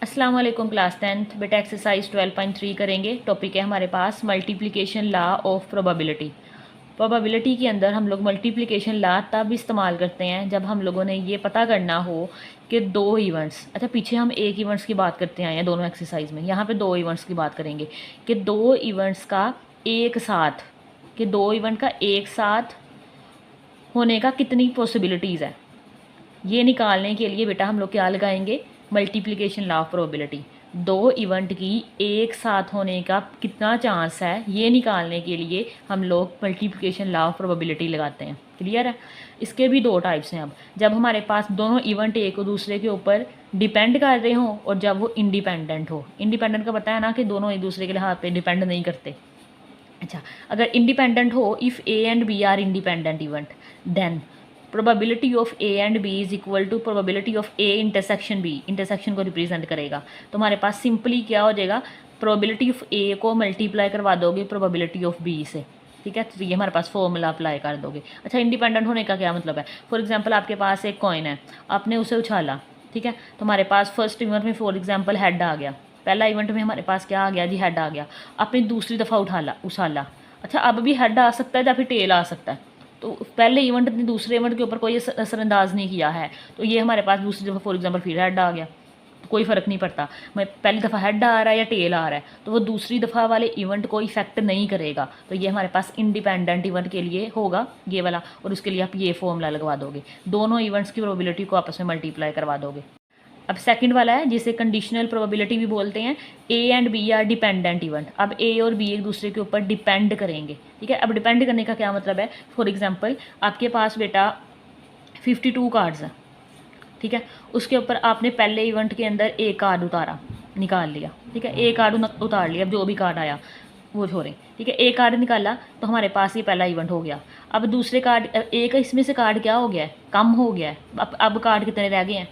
अस्सलाम वालेकुम class 10th बेटा एक्सरसाइज 12.3 करेंगे। टॉपिक है हमारे पास multiplication law of probability. Probability के अंदर हम लोग मल्टीप्लिकेशन लॉ तब इस्तेमाल करते हैं जब हम लोगों ने ये पता करना हो कि दो इवेंट्स, अच्छा पीछे हम एक इवेंट्स की बात करते आए हैं दोनों एक्सरसाइज में, यहाँ पे दो इवेंट्स की बात करेंगे कि दो इवेंट्स का एक साथ, कि दो इवेंट का एक साथ होने का कितनी पॉसिबिलिटीज़ है, ये निकालने के लिए बेटा हम लोग क्या लगाएंगे, मल्टीप्लिकेशन लॉ ऑफ प्रोबेबिलिटी। दो इवेंट की एक साथ होने का कितना चांस है, ये निकालने के लिए हम लोग मल्टीप्लिकेशन लॉ ऑफ प्रोबेबिलिटी लगाते हैं। क्लियर है। इसके भी दो टाइप्स हैं। अब जब हमारे पास दोनों इवेंट एक दूसरे के ऊपर डिपेंड कर रहे हों और जब वो इंडिपेंडेंट हो। इंडिपेंडेंट का पता है ना कि दोनों एक दूसरे के लिहाज पे डिपेंड नहीं करते। अच्छा, अगर इंडिपेंडेंट हो, if A and B are independent event, then probability of A and B is equal to probability of A intersection B. Intersection को रिप्रेजेंट करेगा तो हमारे पास सिंपली क्या हो जाएगा, प्रोबेबिलिटी ऑफ ए को मल्टीप्लाई करवा दोगे प्रोबेबिलिटी ऑफ बी से। ठीक है, तो ये हमारे पास फॉर्मूला अप्लाई कर दोगे। अच्छा, इंडिपेंडेंट होने का क्या मतलब है, फॉर एग्जांपल आपके पास एक कॉइन है, आपने उसे उछाला, ठीक है, तो हमारे पास फर्स्ट इवेंट में फॉर एग्जांपल हेड आ गया, पहला इवेंट में हमारे पास क्या आ गया जी, हेड आ गया। आपने दूसरी दफ़ा उछाला, अच्छा अब भी हेड आ सकता है या फिर टेल आ सकता है, तो पहले इवेंट ने दूसरे इवेंट के ऊपर कोई असरअंदाज नहीं किया है, तो ये हमारे पास दूसरी दफ़ा फॉर एग्जांपल फिर हेड आ गया, तो कोई फ़र्क नहीं पड़ता मैं पहली दफ़ा हेड आ रहा है या टेल आ रहा है, तो वो दूसरी दफ़ा वाले इवेंट को इफेक्ट नहीं करेगा। तो ये हमारे पास इंडिपेंडेंट इवेंट के लिए होगा ये वाला, और उसके लिए आप ये फॉर्मूला लगवा दोगे, दोनों इवेंट्स की प्रोबेबिलिटी को आपस में मल्टीप्लाई करवा दोगे। अब सेकंड वाला है जिसे कंडीशनल प्रोबेबिलिटी भी बोलते हैं। A and B are dependent event. अब ए और बी एक दूसरे के ऊपर डिपेंड करेंगे, ठीक है। अब डिपेंड करने का क्या मतलब है, फॉर एग्जांपल आपके पास बेटा 52 कार्ड्स हैं, ठीक है, उसके ऊपर आपने पहले इवेंट के अंदर एक कार्ड उतारा, निकाल लिया, ठीक है, एक कार्ड उतार लिया, अब जो भी कार्ड आया वो छोड़े, ठीक है, एक कार्ड निकाला तो हमारे पास ये पहला इवेंट हो गया। अब दूसरे कार्ड, एक इसमें से कार्ड क्या हो गया है, कम हो गया है। अब कार्ड कितने रह गए हैं,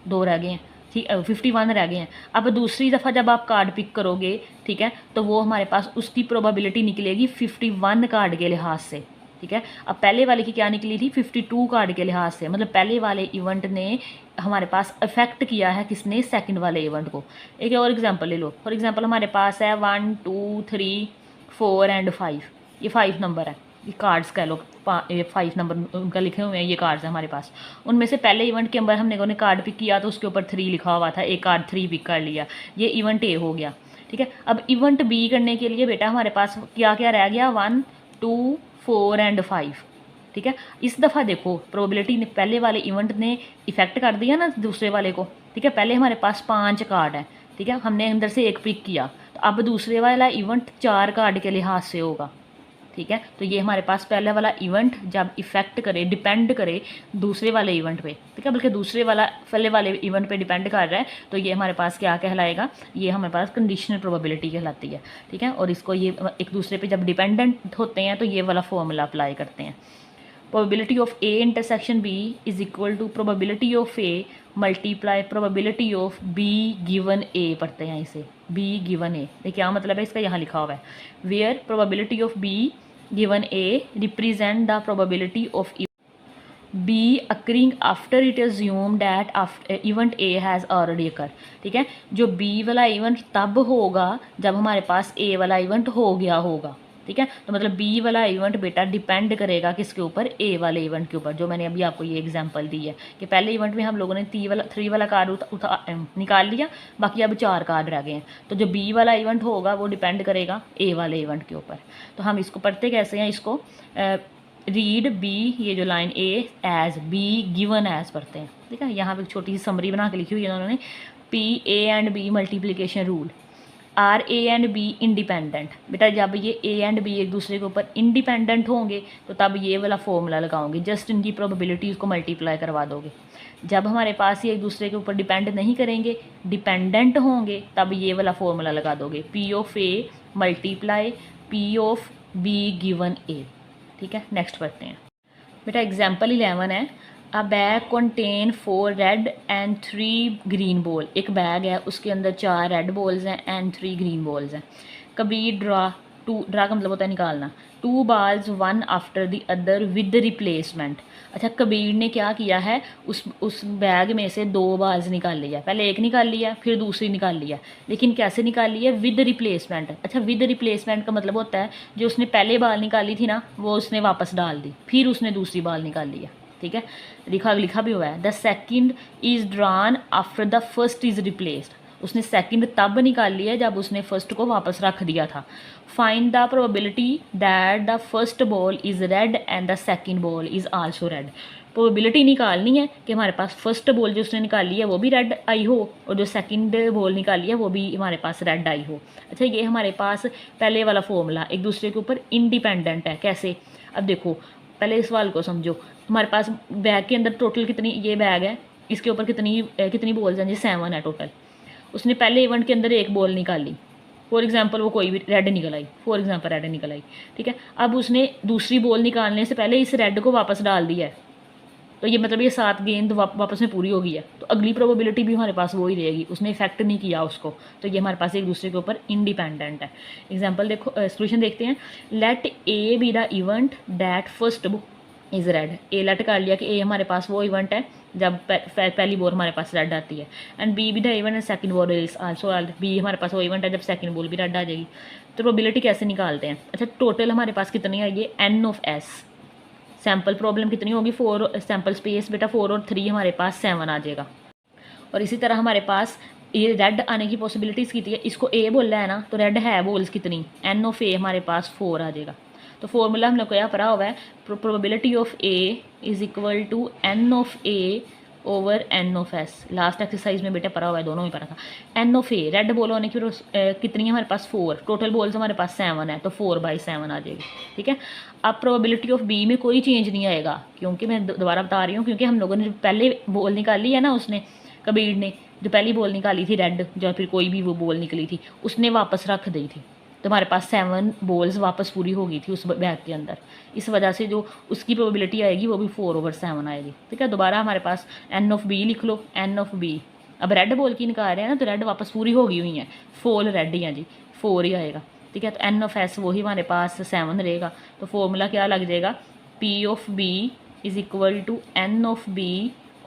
दो रह गए हैं, ठीक, 51 रह गए हैं। अब दूसरी दफ़ा जब आप कार्ड पिक करोगे, ठीक है, तो वो हमारे पास उसकी प्रोबेबिलिटी निकलेगी 51 कार्ड के लिहाज से, ठीक है। अब पहले वाले की क्या निकली थी, 52 कार्ड के लिहाज से, मतलब पहले वाले इवेंट ने हमारे पास अफेक्ट किया है किसने, सेकंड वाले इवेंट को। एक और एग्जांपल ले लो, फॉर एग्जांपल हमारे पास है 1 2 3 4 एंड 5, ये 5 नंबर है, ये कार्ड्स कह लो, 5 नंबर उनका लिखे हुए हैं, ये कार्ड्स हैं हमारे पास। उनमें से पहले इवेंट के अंदर हमने कार्ड पिक किया तो उसके ऊपर 3 लिखा हुआ था, एक कार्ड 3 पिक कर लिया, ये इवेंट ए हो गया, ठीक है। अब इवेंट बी करने के लिए बेटा हमारे पास क्या क्या रह गया, 1 2 4 एंड 5, ठीक है। इस दफ़ा देखो प्रोबेबिलिटी ने पहले वाले इवेंट ने इफेक्ट कर दिया ना दूसरे वाले को, ठीक है। पहले हमारे पास 5 कार्ड है, ठीक है, हमने अंदर से एक पिक किया, तो अब दूसरे वाला इवेंट 4 कार्ड के लिहाज से होगा, ठीक है। तो ये हमारे पास पहले वाला इवेंट जब इफेक्ट करे, डिपेंड करे दूसरे वाले इवेंट पे, ठीक है, बल्कि दूसरे वाला पहले वाले इवेंट पे डिपेंड कर रहा है, तो ये हमारे पास क्या कहलाएगा, ये हमारे पास कंडीशनल प्रोबेबिलिटी कहलाती है, ठीक है। और इसको ये एक दूसरे पे जब डिपेंडेंट होते हैं तो ये वाला फॉर्मूला अप्लाई करते हैं। Probability of A intersection B is equal to probability of A multiply probability of B given A, पढ़ते हैं इसे, बी गिवन ए। देखिए क्या मतलब है इसका, यहाँ लिखा हुआ है, where probability of B given A represent the probability of B occurring after it is assumed that event A has already occurred, ठीक है। जो B वाला इवेंट तब होगा जब हमारे पास A वाला इवेंट हो गया होगा, ठीक है। तो मतलब B वाला इवेंट बेटा डिपेंड करेगा किसके ऊपर, A वाले इवेंट के ऊपर, जो मैंने अभी आपको ये एग्जांपल दी है कि पहले इवेंट में हम लोगों ने 3 वाला कार्ड निकाल लिया, बाकी अब 4 कार्ड रह गए हैं, तो जो B वाला इवेंट होगा वो डिपेंड करेगा A वाले इवेंट के ऊपर। तो हम इसको पढ़ते कैसे हैं, इसको रीड बी, ये जो line A as B given as पढ़ते हैं, ठीक है। यहाँ पे छोटी सी समरी बना के लिखी हुई है उन्होंने, P A and B multiplication rule, are A and B independent. बेटा जब ये ए एंड बी एक दूसरे के ऊपर इंडिपेंडेंट होंगे तो तब ये वाला फॉर्मूला लगाओगे, जस्ट इनकी प्रोबेबिलिटीज़ को मल्टीप्लाई करवा दोगे। जब हमारे पास ये एक दूसरे के ऊपर डिपेंड नहीं करेंगे, डिपेंडेंट होंगे, तब ये वाला फॉर्मूला लगा दोगे, P of A multiply P of B given A, ठीक है। नेक्स्ट पढ़ते हैं बेटा, एग्जाम्पल 11 है, a bag contain 4 red and 3 green ball. एक बैग है उसके अंदर 4 रेड बॉल्स हैं एंड 3 ग्रीन बॉल्स हैं। कबीर ड्रा टू, ड्रा का मतलब होता है निकालना, 2 balls one after the other with replacement. अच्छा, कबीर ने क्या किया है, उस बैग में से 2 balls निकाल लिया, पहले एक निकाल लिया फिर दूसरी निकाल लिया, लेकिन कैसे निकाल लिया, विद रिप्लेसमेंट। अच्छा, विद रिप्लेसमेंट का मतलब होता है जो उसने पहले बाल निकाली थी ना वो उसने वापस डाल दी, फिर उसने दूसरी बाल निकाल लिया। ठीक है, लिखा भी हुआ है, the second is drawn after the first is replaced. उसने सेकंड तब निकाल लिया जब उसने फर्स्ट को वापस रख दिया था। Find the probability that the first ball is red and the second ball is also red. Probability निकालनी है कि हमारे पास फर्स्ट बॉल जो उसने निकाली है वो भी रेड आई हो और जो सेकंड बॉल निकाली है वो भी हमारे पास रेड आई हो। अच्छा, ये हमारे पास पहले वाला फॉर्मूला एक दूसरे के ऊपर इंडिपेंडेंट है। कैसे, अब देखो पहले इस सवाल को समझो। हमारे पास बैग के अंदर टोटल कितनी, ये बैग है इसके ऊपर कितनी बॉल्स हैं जी, 7 है टोटल। उसने पहले इवेंट के अंदर एक बॉल निकाली, फॉर एग्जांपल वो कोई भी रेड निकल आई, फॉर एग्जांपल रेड निकल आई। ठीक है, अब उसने दूसरी बॉल निकालने से पहले इस रेड को वापस डाल दिया है, तो ये मतलब ये 7 गेंद वापस में पूरी हो गई है, तो अगली प्रोबेबिलिटी भी हमारे पास वो ही रहेगी, उसने इफेक्ट नहीं किया उसको, तो ये हमारे पास एक दूसरे के ऊपर इंडिपेंडेंट है। एग्जाम्पल देखो, सोल्यूशन देखते हैं। Let A B the event that first is red. A let कर लिया कि ए हमारे पास वो इवेंट है जब पहली बॉल हमारे पास रेड आती है, एंड बी भी the event and second ball is also red. B हमारे पास वो इवेंट है जब सेकंड बॉल भी रेड आ जाएगी। तो प्रोबेबिलिटी कैसे निकालते हैं। अच्छा, टोटल हमारे पास कितनी है, ये n of s। Sample problem कितनी होगी, 4 सैम्पल स्पेस बेटा 4 और 3 हमारे पास 7 आ जाएगा। और इसी तरह हमारे पास ये रेड आने की पॉसिबिलिटीज़ कितनी है, इसको ए बोल रहा है ना, तो रेड है बॉल्स कितनी, n ऑफ ए हमारे पास 4 आ जाएगा। तो फॉर्मूला हम लोग को क्या पढ़ा हुआ है, probability of A is equal to n of A over n of s। Last exercise में बेटा पढ़ा हुआ है, दोनों में पढ़ा था। n of A red ball होने की कितनी है हमारे पास, 4, टोटल बॉल्स हमारे पास 7 है, तो 4/7 आ जाएगी। ठीक है, अब प्रोबेबिलिटी ऑफ बी में कोई चेंज नहीं आएगा, क्योंकि मैं दोबारा बता रही हूँ, क्योंकि हम लोगों ने जो पहले बॉल निकाली है ना, उसने कबीर ने जो पहली बॉल निकाली थी रेड, जो फिर कोई भी वो बॉल निकली थी उसने वापस रख दी थी, तो हमारे पास 7 बॉल्स वापस पूरी हो गई थी उस बैग के अंदर। इस वजह से जो उसकी प्रोबेबिलिटी आएगी वो भी 4/7 आएगी। ठीक है, दोबारा हमारे पास n ऑफ बी लिख लो, n ऑफ बी। अब रेड बॉल की निकाल रहे हैं ना, तो रेड वापस पूरी हो गई हुई है, 4 रेड ही हैं जी, 4 ही आएगा। ठीक है, तो n ऑफ s वही हमारे पास 7 रहेगा। तो फॉर्मूला क्या लग जाएगा, p of b is equal to n of b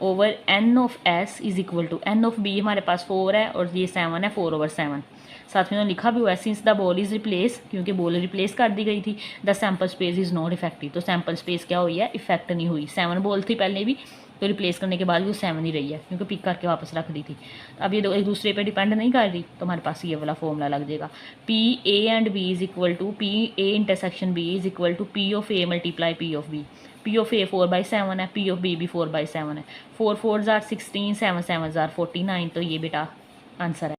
over n of s is equal to, n of b हमारे पास 4 है और ये 7 है, 4/7। साथ में लिखा भी हुआ है, since the ball is replace, क्योंकि बॉल रिप्लेस कर दी गई थी, the sample space is not effective. तो सैम्पल स्पेस क्या हुई है, इफेक्ट नहीं हुई। 7 बॉल थी पहले भी, तो रिप्लेस करने के बाद भी वो 7 ही रही है, क्योंकि पिक करके वापस रख दी थी। अब ये एक दूसरे पे डिपेंड नहीं कर रही, तो हमारे पास ये वाला फॉर्मूला लग जाएगा, P A and B is equal to P A intersection B is equal to P of A multiply P of B. P of A 4/7 है, पी ऑफ बी भी 4/7 है, 4 4s are 16, 7 7s are 49। तो ये बेटा answer है।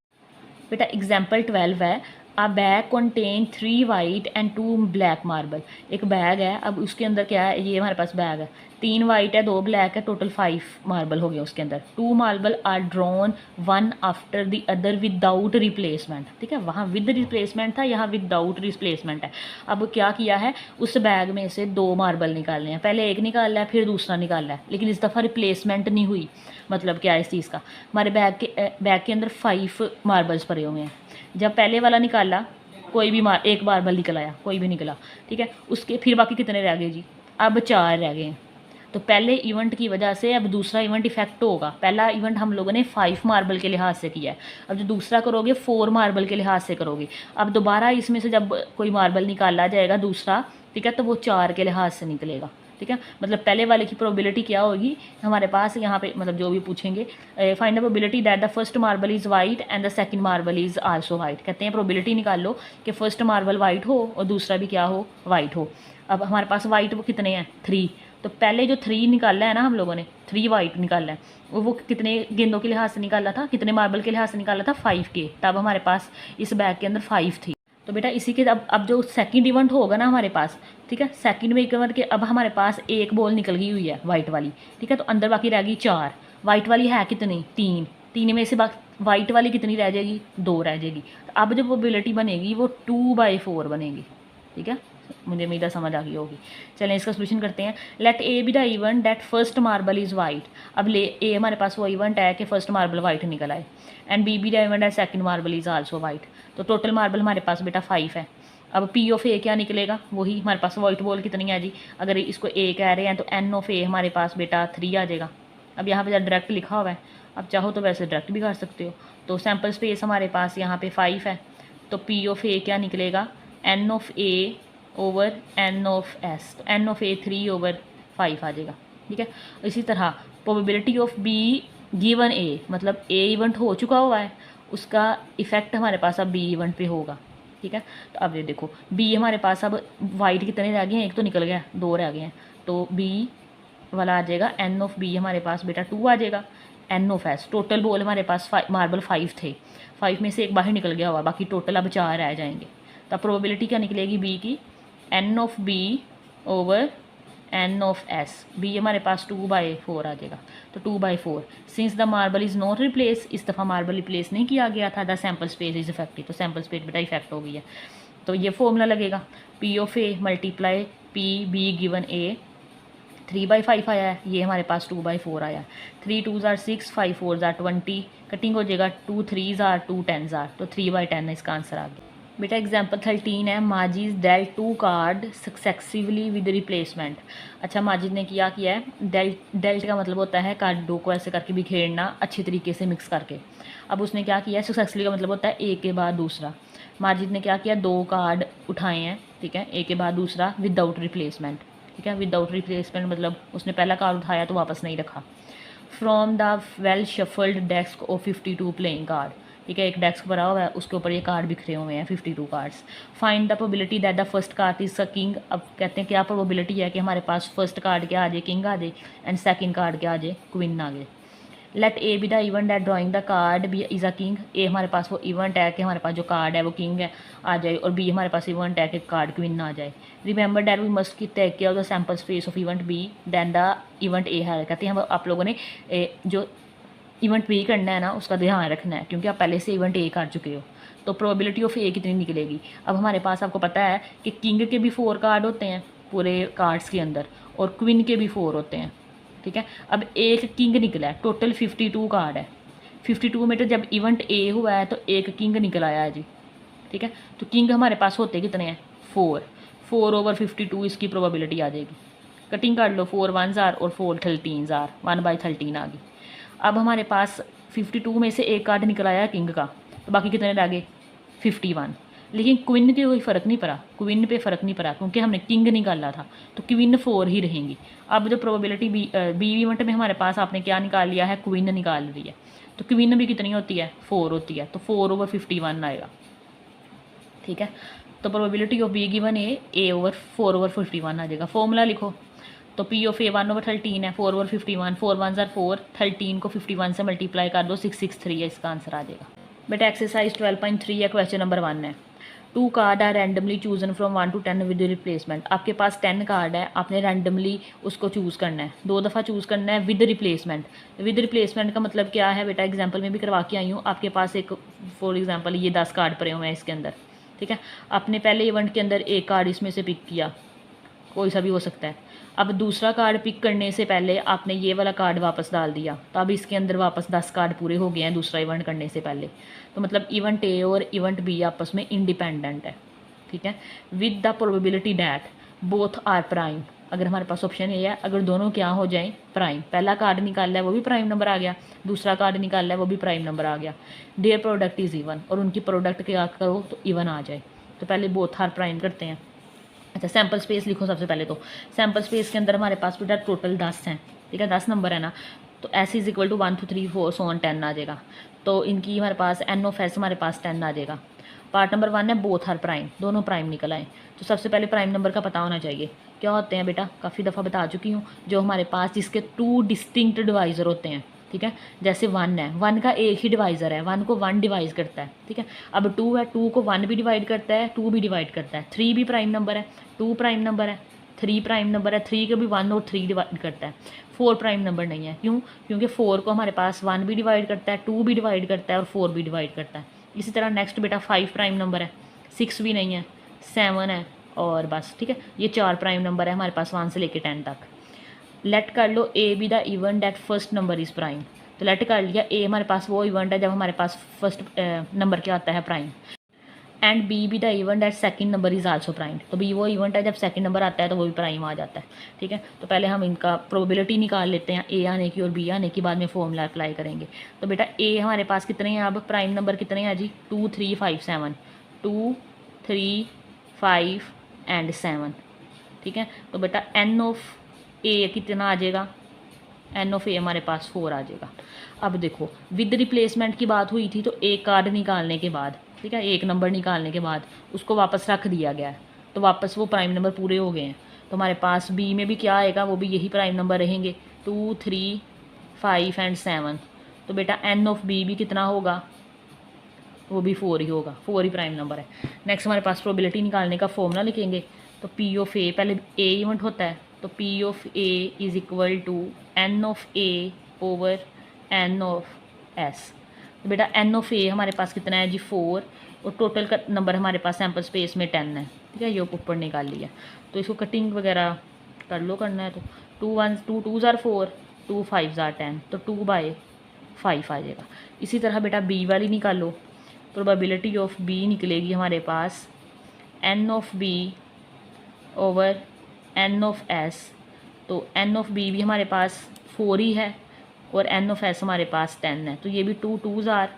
बेटा example 12 है, a bag contain 3 white and 2 black marble. एक बैग है, अब उसके अंदर क्या है, ये हमारे पास बैग है, 3 वाइट है 2 ब्लैक है, टोटल 5 मार्बल हो गए उसके अंदर। 2 marble are drawn one after the other without replacement. ठीक है, वहाँ विद रिप्लेसमेंट था, यहाँ विदाउट रिप्लेसमेंट है। अब क्या किया है, उस बैग में से 2 मार्बल निकालने हैं, पहले एक निकाला है फिर दूसरा निकाला है, लेकिन इस दफ़ा रिप्लेसमेंट नहीं हुई। मतलब क्या है इस चीज़ का, हमारे बैग के अंदर 5 मार्बल्स पड़े हुए हैं। जब पहले वाला निकाला कोई भी एक मार्बल निकल आया, कोई भी निकला। ठीक है, उसके फिर बाकी कितने रह गए जी, अब 4 रह गए हैं। तो पहले इवेंट की वजह से अब दूसरा इवेंट इफेक्ट होगा। पहला इवेंट हम लोगों ने 5 मार्बल के लिहाज से किया है, अब जो दूसरा करोगे 4 मार्बल के लिहाज से करोगे। अब दोबारा इसमें से जब कोई मार्बल निकाला जाएगा दूसरा, ठीक है, तो वो 4 के लिहाज से निकलेगा। ठीक है, मतलब पहले वाले की प्रोबेबिलिटी क्या होगी हमारे पास यहाँ पे, मतलब जो भी पूछेंगे, find the probability that the first marble is white and the second marble is also white. कहते हैं प्रोबेबिलिटी निकाल लो कि फर्स्ट मार्बल वाइट हो और दूसरा भी क्या हो, वाइट हो। अब हमारे पास वाइट वो कितने हैं, 3, तो पहले जो 3 निकाला है ना हम लोगों ने, 3 वाइट निकाला है, वो कितने गेंदों के लिहाज से निकाला था, कितने मार्बल के लिहाज से निकाला था, 5 के। तब हमारे पास इस बैग के अंदर 5 थी। तो बेटा इसी के अब जो सेकंड इवेंट होगा ना हमारे पास, ठीक है, सेकंड में इवेंट के अब हमारे पास एक बॉल निकल गई हुई है वाइट वाली। ठीक है, तो अंदर बाकी रह गई 4, वाइट वाली है कितनी, 3 में से वाइट वाली कितनी रह जाएगी, 2 रह जाएगी। तो अब जो प्रोबेबिलिटी बनेगी वो 2/4 बनेगी। ठीक है, मुझे उम्मीद समझ आ गई होगी। चलें इसका सोल्यूशन करते हैं। Let A B the event that first marble is white. अब ए हमारे पास वो इवेंट है कि फर्स्ट मार्बल वाइट निकल आए, and B the event that second marble is also white. तो टोटल मार्बल हमारे पास बेटा 5 है। अब पी ऑफ ए क्या निकलेगा, वही हमारे पास वाइट बॉल कितनी है जी, अगर इसको ए कह रहे हैं तो एन ऑफ ए हमारे पास बेटा 3 आ जाएगा। अब यहाँ पे जब डायरेक्ट लिखा हुआ है, अब चाहो तो वैसे डायरेक्ट भी कर सकते हो। तो सैम्पल स्पेस हमारे पास यहाँ पे 5 है, तो पी ऑफ ए क्या निकलेगा, N of A over N of S, तो एन ऑफ ए 3/5 आ जाएगा। ठीक है, इसी तरह probability of B given A, मतलब ए इवेंट हो चुका हुआ है, उसका इफेक्ट हमारे पास अब बी इवेंट पे होगा। ठीक है, तो अब ये देखो बी हमारे पास अब वाइट कितने रह गए हैं, एक तो निकल गया, 2 रह गए हैं, तो बी वाला आ जाएगा एन ऑफ बी हमारे पास बेटा 2 आ जाएगा। N of S, total ball हमारे पास मार्बल 5 थे, 5 में से एक बाहर निकल गया हुआ, बाकी टोटल अब 4 रह जाएंगे। तो प्रोबेबिलिटी क्या निकलेगी बी की, N of B over N of S, B हमारे पास 2/4 आ जाएगा। तो 2/4, since the marble is not replace, इस दफ़ा मार्बल रिप्लेस नहीं किया गया था, the sample space is effective, तो सैम्पल स्पेस बेटा इफेक्ट हो गई है। तो ये फॉर्मूला लगेगा, P of A multiply P B given A, 3/5 आया है, ये हमारे पास 2/4 आया है। 3 2s are 6, 5 4s are 20, cutting हो जाएगा, 2 3s are 2 10s are, तो 3/10 इसका आंसर आ गया। बेटा एग्जाम्पल 13 है, Majid dealt 2 card successively with replacement. अच्छा, माजिद ने किया है, डेल्ट का मतलब होता है कार्डों को ऐसे करके बिखेरना, अच्छी तरीके से मिक्स करके। अब उसने क्या किया है, सक्सेसफुली का मतलब होता है एक के बाद दूसरा। माजिद ने क्या किया, 2 कार्ड उठाए हैं, ठीक है, एक के बाद दूसरा विदाउट रिप्लेसमेंट। ठीक है, विदाउट रिप्लेसमेंट मतलब उसने पहला कार्ड उठाया तो वापस नहीं रखा। From the well shuffled desk of 52 playing card, ठीक है, एक डेस्क भरा हुआ है, उसके ऊपर ये कार्ड बिखरे हुए हैं 52 cards. Find the probability that the first card is a king. अब कहते हैं क्या प्रोबेबिलिटी है कि हमारे पास फर्स्ट कार्ड क्या आ जाए, किंग आ जाए, एंड सेकंड कार्ड क्या आ जाए, क्वीन आ जाए। Let A B the event that drawing the card be is a king. A हमारे पास वो इवेंट है कि हमारे पास जो कार्ड है वो किंग है आ जाए, और बी हमारे पास इवेंट है कि कार्ड क्वीन आ जाए। रिमेंबर दैट वी मस्ट की take care of the sample space of event B then the event A है। कहते हैं आप लोगों ने जो इवेंट बी करना है ना उसका ध्यान रखना है, क्योंकि आप पहले से इवेंट ए कर चुके हो। तो प्रोबेबिलिटी ऑफ ए कितनी निकलेगी, अब हमारे पास आपको पता है कि किंग के भी 4 कार्ड होते हैं पूरे कार्ड्स के अंदर, और क्वीन के भी 4 होते हैं। ठीक है, अब एक किंग निकला है, टोटल 52 कार्ड है, 52 में तो जब इवेंट ए हुआ है तो एक किंग निकल आया है जी। ठीक है, तो किंग हमारे पास होते कितने हैं, 4/52 इसकी प्रोबेबिलिटी आ जाएगी। कटिंग कर लो, 4 1s are और 4 13s are, 1/13 आ गई। अब हमारे पास 52 में से एक कार्ड निकल आया किंग का, तो बाकी कितने रह गए, 51। लेकिन क्वीन पे कोई फ़र्क नहीं पड़ा, क्वीन पे फ़र्क नहीं पड़ा क्योंकि हमने किंग निकाला था, तो क्वीन 4 ही रहेंगी। अब जो प्रोबेबिलिटी बी इवेंट में हमारे पास आपने क्या निकाल लिया है, क्वीन निकाल रही है, तो क्वीन भी कितनी होती है, 4 होती है, तो 4/51 आएगा। ठीक है, तो probability of B given A over 4/51 आ जाएगा। फॉर्मूला लिखो, तो पी ऑफ ए 1/13 है, 4/51, 4 1s are 4, 13 को 51 से मल्टीप्लाई कर दो, 663 है, इसका आंसर आ जाएगा। बेटा एक्सरसाइज 12.3 है, क्वेश्चन नंबर 1 है। 2 card are randomly chosen from 1 to 10 with replacement. आपके पास 10 कार्ड है, आपने रैंडमली उसको चूज़ करना है, 2 दफ़ा चूज़ करना है विद रिप्लेसमेंट। विद रिप्लेसमेंट का मतलब क्या है बेटा, एग्जाम्पल में भी करवा के आई हूँ। आपके पास एक फॉर एग्जाम्पल ये 10 कार्ड पड़े हुए हैं इसके अंदर, ठीक है, आपने पहले इवेंट के अंदर एक कार्ड इसमें से पिक किया, कोई सा भी हो सकता है। अब दूसरा कार्ड पिक करने से पहले आपने ये वाला कार्ड वापस डाल दिया, तो अब इसके अंदर वापस 10 कार्ड पूरे हो गए हैं दूसरा इवेंट करने से पहले। तो मतलब इवेंट ए और इवेंट बी आपस में इंडिपेंडेंट है। ठीक है, with the probability that both are prime. अगर हमारे पास ऑप्शन ये है, अगर दोनों क्या हो जाएं, प्राइम, पहला कार्ड निकाला है वो भी प्राइम नंबर आ गया, दूसरा कार्ड निकाला है वो भी प्राइम नंबर आ गया, देयर प्रोडक्ट इज़ इवन, और उनकी प्रोडक्ट क्या करो तो इवन आ जाए। तो पहले बोथ आर प्राइम करते हैं। अच्छा, सैम्पल स्पेस लिखो सबसे पहले। तो सैम्पल स्पेस के अंदर हमारे पास बेटा टोटल 10 हैं, ठीक है, 10 नंबर है ना, तो S is equal to 1 2 3 4 so on 10 आ जाएगा। तो इनकी हमारे पास N ऑफ S हमारे पास 10 आ जाएगा। पार्ट नंबर 1 है बोथ आर प्राइम, दोनों प्राइम निकल आए। तो सबसे पहले प्राइम नंबर का पता होना चाहिए, क्या होते हैं बेटा, काफ़ी दफ़ा बता चुकी हूँ, जो हमारे पास जिसके 2 डिस्टिंक्ट डिवाइज़र होते हैं। ठीक है, जैसे 1 है, 1 का एक ही डिवाइज़र है, 1 को 1 डिवाइड करता है। ठीक है, अब 2 है, 2 को 1 भी डिवाइड करता है, 2 भी डिवाइड करता है। 3 भी प्राइम नंबर है, 2 प्राइम नंबर है, 3 प्राइम नंबर है, 3 को भी 1 और 3 डिवाइड करता है। 4 प्राइम नंबर नहीं है, क्यों, क्योंकि 4 को हमारे पास 1 भी डिवाइड करता है, 2 भी डिवाइड करता है और 4 भी डिवाइड करता है। इसी तरह नेक्स्ट बेटा 5 प्राइम नंबर है, 6 भी नहीं है, 7 है, और बस। ठीक है, ये 4 प्राइम नंबर है हमारे पास 1 से लेकर 10 तक। लेट कर लो A B the event that first number is prime. तो लेट कर लिया ए हमारे पास वो इवेंट है जब हमारे पास फर्स्ट नंबर क्या आता है, प्राइम। एंड बी भी the event at second number is also prime. तो बी वो इवेंट है जब सेकंड नंबर आता है तो वो भी प्राइम आ जाता है। ठीक है, तो पहले हम इनका प्रोबेबिलिटी निकाल लेते हैं ए आने की और बी आने की, बाद में फॉर्मूला अप्लाई करेंगे। तो बेटा ए हमारे पास कितने हैं, अब प्राइम नंबर कितने हैं जी, 2 3 5 7, 2 3 5 एंड 7। ठीक है, तो बेटा एन ऑफ ए कितना आ जाएगा, एन ऑफ ए हमारे पास 4 आ जाएगा। अब देखो विद रिप्लेसमेंट की बात हुई थी, तो एक कार्ड निकालने के बाद, ठीक है, एक नंबर निकालने के बाद उसको वापस रख दिया गया है, तो वापस वो प्राइम नंबर पूरे हो गए हैं। तो हमारे पास बी में भी क्या आएगा, वो भी यही प्राइम नंबर रहेंगे, 2 3 5 एंड 7। तो बेटा एन ऑफ बी भी कितना होगा, वो भी 4 ही होगा, 4 ही प्राइम नंबर है। नेक्स्ट हमारे पास प्रोबेबिलिटी निकालने का फॉर्मूला लिखेंगे। तो पी ऑफ ए, पहले ए इवेंट होता है, तो P of A is equal to N of A over N of S. तो बेटा एन ऑफ ए हमारे पास कितना है जी, 4, और टोटल का नंबर हमारे पास सैम्पल स्पेस में 10 है। ठीक है, ये ऊपर निकाल लिया, तो इसको कटिंग वगैरह कर लो, करना है तो 2 1 2 2 ज़ार 4, 2 5 ज़ार 10, तो 2/5 आ जाएगा। इसी तरह बेटा बी वाली निकालो, प्रोबेबिलिटी ऑफ बी निकलेगी हमारे पास n of B over N of S. तो एन ऑफ बी भी हमारे पास 4 ही है और एन ऑफ एस हमारे पास 10 है, तो ये भी 2 2 ज़ार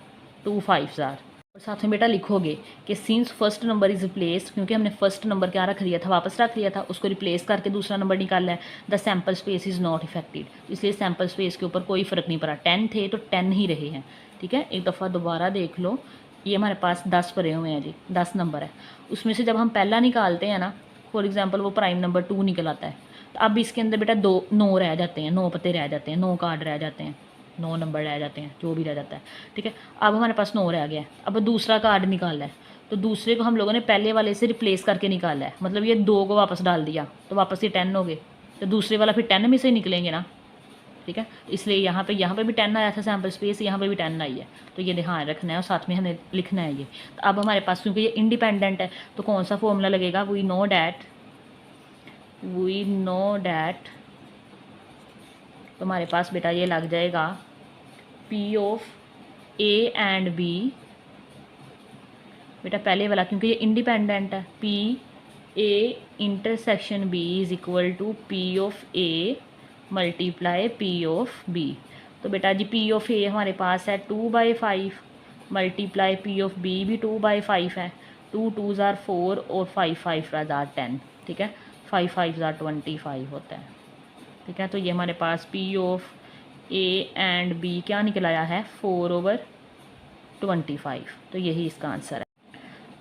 2 5 ज़ार। और साथ में बेटा लिखोगे कि since first number is replace, क्योंकि हमने फर्स्ट नंबर क्या रख दिया था, वापस रख दिया था, उसको रिप्लेस करके दूसरा नंबर निकालना है। The sample space is not affected, इसलिए सैम्पल स्पेस के ऊपर कोई फ़र्क नहीं पड़ा, 10 थे तो 10 ही रहे हैं। ठीक है, एक दफ़ा दोबारा देख लो, ये हमारे पास 10 पड़े हुए हैं जी, 10 नंबर है, उसमें से जब हम पहला निकालते हैं ना, फॉर एग्जाम्पल वो प्राइम नंबर 2 निकल आता है, तो अब इसके अंदर बेटा 9 रह जाते हैं, 9 पत्ते रह जाते हैं, 9 कार्ड रह जाते हैं, 9 नंबर रह जाते हैं, जो भी रह जाता है। ठीक है, अब हमारे पास 9 रह गया है, अब दूसरा कार्ड निकालना है, तो दूसरे को हम लोगों ने पहले वाले से रिप्लेस करके निकाला है, मतलब ये 2 को वापस डाल दिया, तो वापस ये 10 हो गए, तो दूसरे वाला फिर 10 में से निकलेंगे ना। ठीक है, इसलिए यहाँ पे भी 10 आया था सैम्पल स्पेस, यहाँ पे भी 10 आई है, तो ये ध्यान रखना है और साथ में हमें लिखना है ये। तो अब हमारे पास क्योंकि ये इंडिपेंडेंट है, तो कौन सा फॉर्मूला लगेगा, वी नो डैट, तो हमारे पास बेटा ये लग जाएगा P of A and B, बेटा पहले वाला क्योंकि ये इंडिपेंडेंट है, P A intersection B is equal to P of A multiply P of B. तो बेटा जी पी ऑफ ए हमारे पास है 2/5 मल्टीप्लाई पी ऑफ बी भी 2/5 है, 2 2 ज़ार 4 और 5 5 ज़ार 10। ठीक है, 5 5 ज़ार 25 होता है। ठीक है, तो ये हमारे पास P of A and B क्या निकल आया है, 4/25, तो यही इसका आंसर है।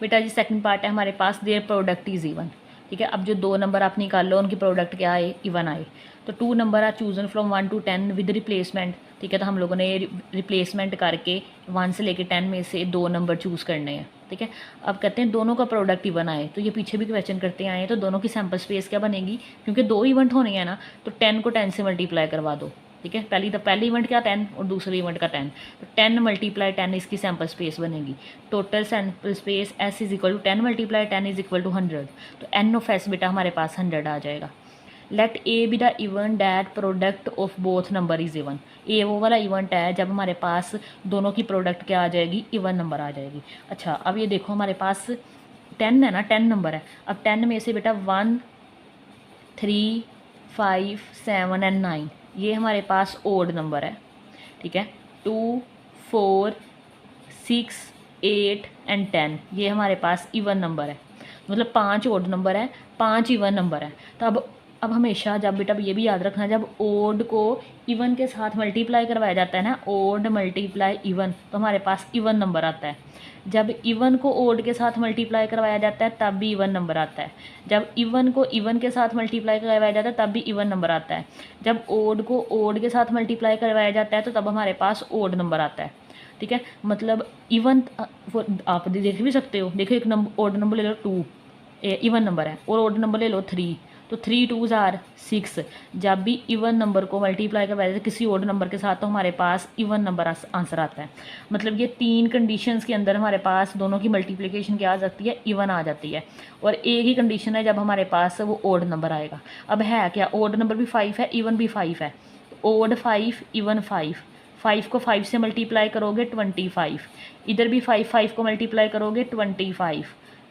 बेटा जी सेकंड पार्ट है हमारे पास, देयर प्रोडक्ट इज़ इवन। ठीक है, अब जो 2 नंबर आप निकाल लो उनकी प्रोडक्ट क्या आए, इवन आए। तो 2 number are chosen from 1 to 10 with replacement. ठीक है, तो हम लोगों ने रिप्लेसमेंट करके 1 से लेकर 10 में से 2 नंबर चूज़ करने हैं। ठीक है, अब कहते हैं दोनों का प्रोडक्ट इवन आए, तो ये पीछे भी क्वेश्चन करते आए हैं, तो दोनों की सैम्पल स्पेस क्या बनेगी, क्योंकि 2 इवेंट होने हैं ना, तो 10 को 10 से मल्टीप्लाई करवा दो। ठीक है, पहली इवेंट क्या 10 और दूसरी इवेंट का 10, तो 10 × 10 इसकी सैम्पल स्पेस बनेगी। Total sample space S is equal to 10 × 10 is equal to 100, तो N ऑफ S बेटा हमारे पास 100 आ जाएगा। Let A B the event that product of both number is even. A वो वाला इवेंट है जब हमारे पास दोनों की प्रोडक्ट क्या आ जाएगी, इवन नंबर आ जाएगी। अच्छा, अब ये देखो हमारे पास 10 है ना, 10 नंबर है, अब 10 में से बेटा 1 3 5 7 एंड 9 ये हमारे पास ओड नंबर है। ठीक है, 2 4 6 8 एंड 10 ये हमारे पास इवन नंबर है, मतलब 5 ओड नंबर है, 5 इवन नंबर है। तो अब हमेशा जब बेटा ये भी याद रखना, जब ओड को इवन के साथ मल्टीप्लाई करवाया जाता है ना, ओड मल्टीप्लाई इवन, तो हमारे पास इवन नंबर आता है। जब इवन को ओड के साथ मल्टीप्लाई करवाया जाता है तब भी इवन नंबर आता है। जब इवन को इवन के साथ मल्टीप्लाई करवाया जाता है तब भी इवन नंबर आता है। जब ओड को ओड के साथ मल्टीप्लाई करवाया जाता है तो तब हमारे पास ओड नंबर आता है। ठीक है, मतलब इवन आप देख भी सकते हो, देखो एक नंबर ओड नंबर ले लो 2 इवन नंबर है, और ओड नंबर ले लो 3, तो 3 2 ज़ार 6। जब भी इवन नंबर को मल्टीप्लाई करवाया जाता है किसी ओड नंबर के साथ तो हमारे पास इवन नंबर आंसर आता है। मतलब ये 3 कंडीशंस के अंदर हमारे पास दोनों की मल्टीप्लिकेशन क्या आ जाती है, इवन आ जाती है। और एक ही कंडीशन है जब हमारे पास वो ओड नंबर आएगा। अब है क्या, ओड नंबर भी 5 है, इवन भी 5 है, ओड 5 इवन 5, 5 को 5 से मल्टीप्लाई करोगे 25, इधर भी 5 को मल्टीप्लाई करोगे 25,